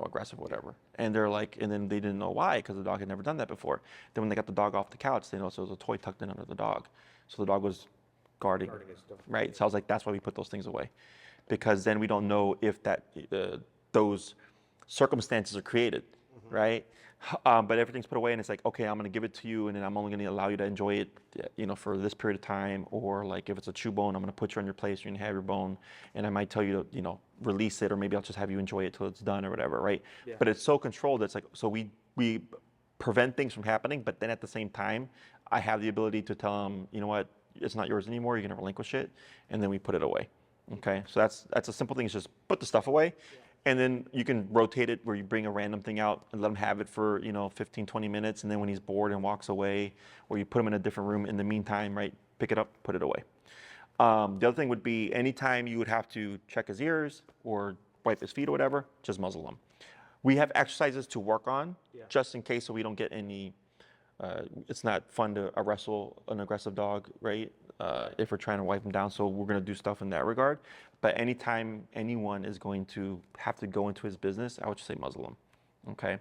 aggressive, whatever. And they're like, and then they didn't know why, because the dog had never done that before. Then when they got the dog off the couch, they noticed there was a toy tucked in under the dog. So the dog was guarding his stuff. Right. So I was like, that's why we put those things away, because then we don't know if that those circumstances are created, mm-hmm. right? But everything's put away, and it's like, okay, I'm going to give it to you, and then I'm only going to allow you to enjoy it, for this period of time. Or like if it's a chew bone, I'm going to put you on your place, you're going to have your bone, and I might tell you to, release it, or maybe I'll just have you enjoy it till it's done or whatever, right? Yeah. But it's so controlled. It's like, so we prevent things from happening, but then at the same time, I have the ability to tell them, you know what, it's not yours anymore, you're going to relinquish it, and then we put it away. Okay, so that's a simple thing. Is just put the stuff away. Yeah. And then you can rotate it where you bring a random thing out and let him have it for 15, 20 minutes. And then when he's bored and walks away, or you put him in a different room in the meantime, right, pick it up, put it away. The other thing would be anytime you would have to check his ears or wipe his feet or whatever, just muzzle him. We have exercises to work on, just in case, so we don't get any, it's not fun to wrestle an aggressive dog, right? If we're trying to wipe him down. So we're going to do stuff in that regard. But anytime anyone is going to have to go into his business, I would just say muzzle him. Okay.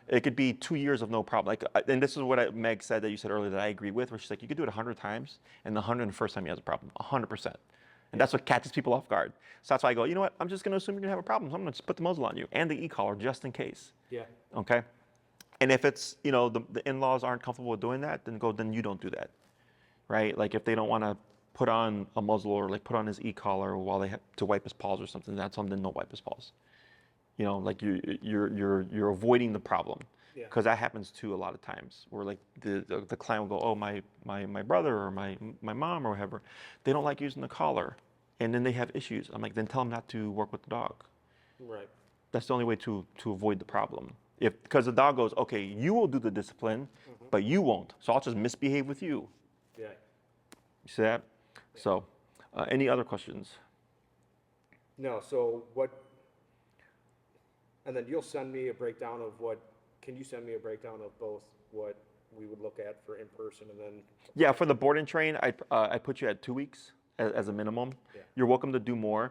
It could be 2 years of no problem. Like, and this is what Meg said that you said earlier that I agree with, where she's like, you could do it 100 times, and the 101st time he has a problem, 100%. And that's what catches people off guard. So that's why I go, you know what? I'm just going to assume you're going to have a problem. So I'm going to just put the muzzle on you and the e-collar just in case. Yeah. Okay. And if it's, the in-laws aren't comfortable with doing that, then you don't do that. Right? Like if they don't want to put on a muzzle or like put on his e-collar while they have to wipe his paws or something, that's something, don't wipe his paws. Like you're avoiding the problem, because that happens too a lot of times, where like the client will go, oh, my brother or my mom or whatever, they don't like using the collar, and then they have issues. I'm like, then tell them not to work with the dog. Right. That's the only way to avoid the problem. Because the dog goes, okay, you will do the discipline, mm-hmm. but you won't, so I'll just misbehave with you. Yeah. You see that? Yeah. So, any other questions? No. So what? And then you'll send me a breakdown of what. Can you send me a breakdown of both what we would look at for in person and then? Yeah, for the board and train, I put you at 2 weeks as a minimum. Yeah. You're welcome to do more.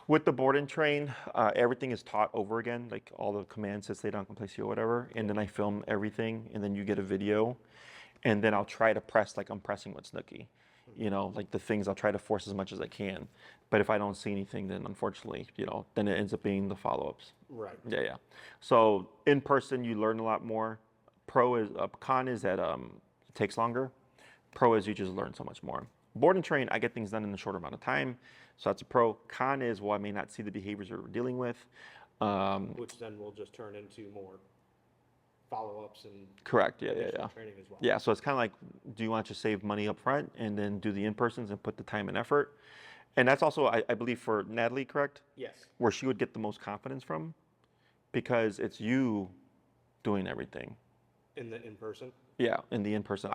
With the board and train, everything is taught over again, like all the commands, sit, stay down, come place here, whatever. And then I film everything, and then you get a video. And then I'll try to press like I'm pressing with Snooki. Like the things I'll try to force as much as I can. But if I don't see anything, then unfortunately, then it ends up being the follow-ups. Right. Yeah. So in person, you learn a lot more. Con is that it takes longer. Pro is you just learn so much more. Board and train, I get things done in a shorter amount of time. So that's a pro. Con is, I may not see the behaviors that we're dealing with. Which then will just turn into more follow-ups and correct. Training as well. Yeah, so it's kind of like, do you want to save money up front and then do the in-persons and put the time and effort? And that's also, I believe, for Natalie, correct? Yes. Where she would get the most confidence from, because it's you doing everything. In the in-person? Yeah, in the in-person.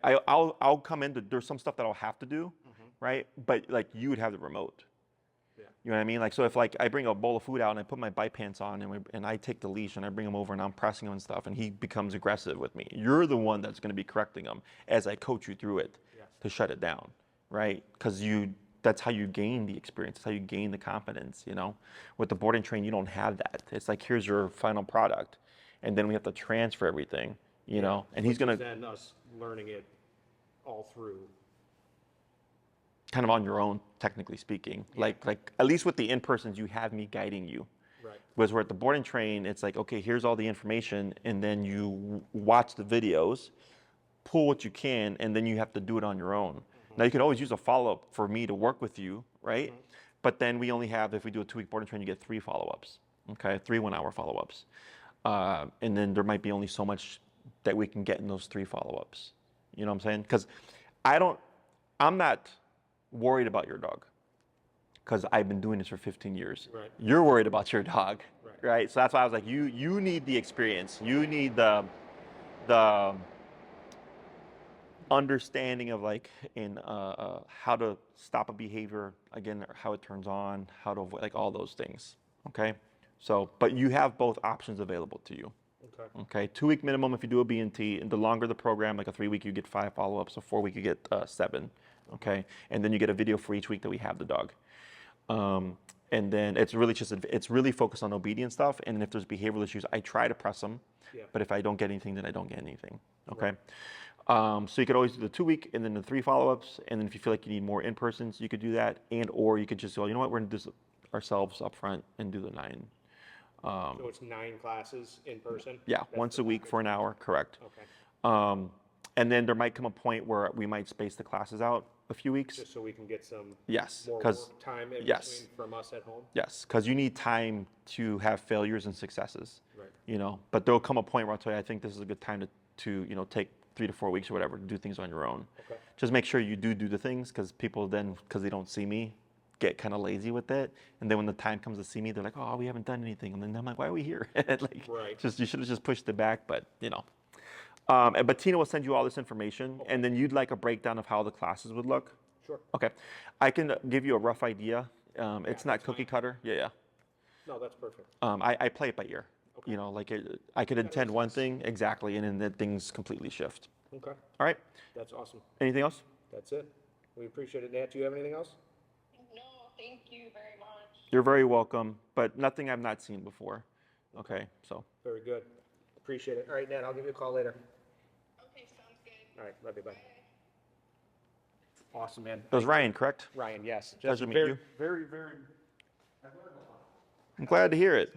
I'll come in, there's some stuff that I'll have to do, mm-hmm. right? But like you would have the remote. Yeah. You know what I mean? Like, so if like I bring a bowl of food out and I put my bite pants on and I take the leash and I bring him over and I'm pressing him and stuff and he becomes aggressive with me, you're the one that's going to be correcting him as I coach you through it to shut it down, right? Because that's how you gain the experience. That's how you gain the confidence, you know? With the board and train, you don't have that. It's like, here's your final product. And then we have to transfer everything, you know? And he's going to... Then us learning it all through. Kind of on your own, technically speaking. Like at least with the in-persons, you have me guiding you. Right. Whereas we're at the board and train, it's like, okay, here's all the information, and then you watch the videos, pull what you can, and then you have to do it on your own. Now, you can always use a follow-up for me to work with you, right? But then we only have, if we do a 2-week board and train, you get 3 follow-ups, okay? 3 one-hour follow-ups. And then there might be only so much that we can get in those 3 follow-ups. You know what I'm saying? Because I'm not worried about your dog because I've been doing this for 15 years. Right. You're worried about your dog, right? So that's why I was like, you need the experience. You need the understanding of like how to stop a behavior, again, how it turns on, how to avoid, like all those things, okay? So, but you have both options available to you. Okay, 2-week minimum if you do a B&T, and the longer the program, like a 3-week, you get 5 follow-ups, a 4-week, you get 7. Okay, and then you get a video for each week that we have the dog. And then it's really focused on obedience stuff. And then if there's behavioral issues, I try to press them. Yeah. But if I don't get anything, then I don't get anything. Okay. Right. So you could always do the 2-week and then the 3 follow-ups. And then if you feel like you need more in-persons, you could do that. Or you could just go, you know what, we're gonna do this ourselves up front and do the 9. So it's 9 classes in person? Yeah, once a week for an hour, correct. Okay. And then there might come a point where we might space the classes out a few weeks. Just so we can get some more work time in between from us at home? Yes, because you need time to have failures and successes. Right. You know, but there'll come a point where I'll tell you, I think this is a good time to you know, take 3 to 4 weeks or whatever to do things on your own. Okay. Just make sure you do the things, because people then, because they don't see me, get kind of lazy with it. And then when the time comes to see me, they're like, oh, we haven't done anything. And then I'm like, why are we here? Like, you should have just pushed it back, but you know. But Tina will send you all this information, and then you'd like a breakdown of how the classes would look? Sure. Okay. I can give you a rough idea. It's not cookie cutter. Yeah. No, that's perfect. I play it by ear. Okay. You know, like I could intend one thing exactly, and then things completely shift. Okay. All right. That's awesome. Anything else? That's it. We appreciate it. Nat, do you have anything else? No, thank you very much. You're very welcome, but nothing I've not seen before. Okay, so. Very good. Appreciate it. All right, Nat, I'll give you a call later. Okay, sounds good. All right, love you, bye. Awesome, man. That was Ryan, correct? Ryan, yes. Pleasure to meet very, you. very, very. I'm glad to hear it.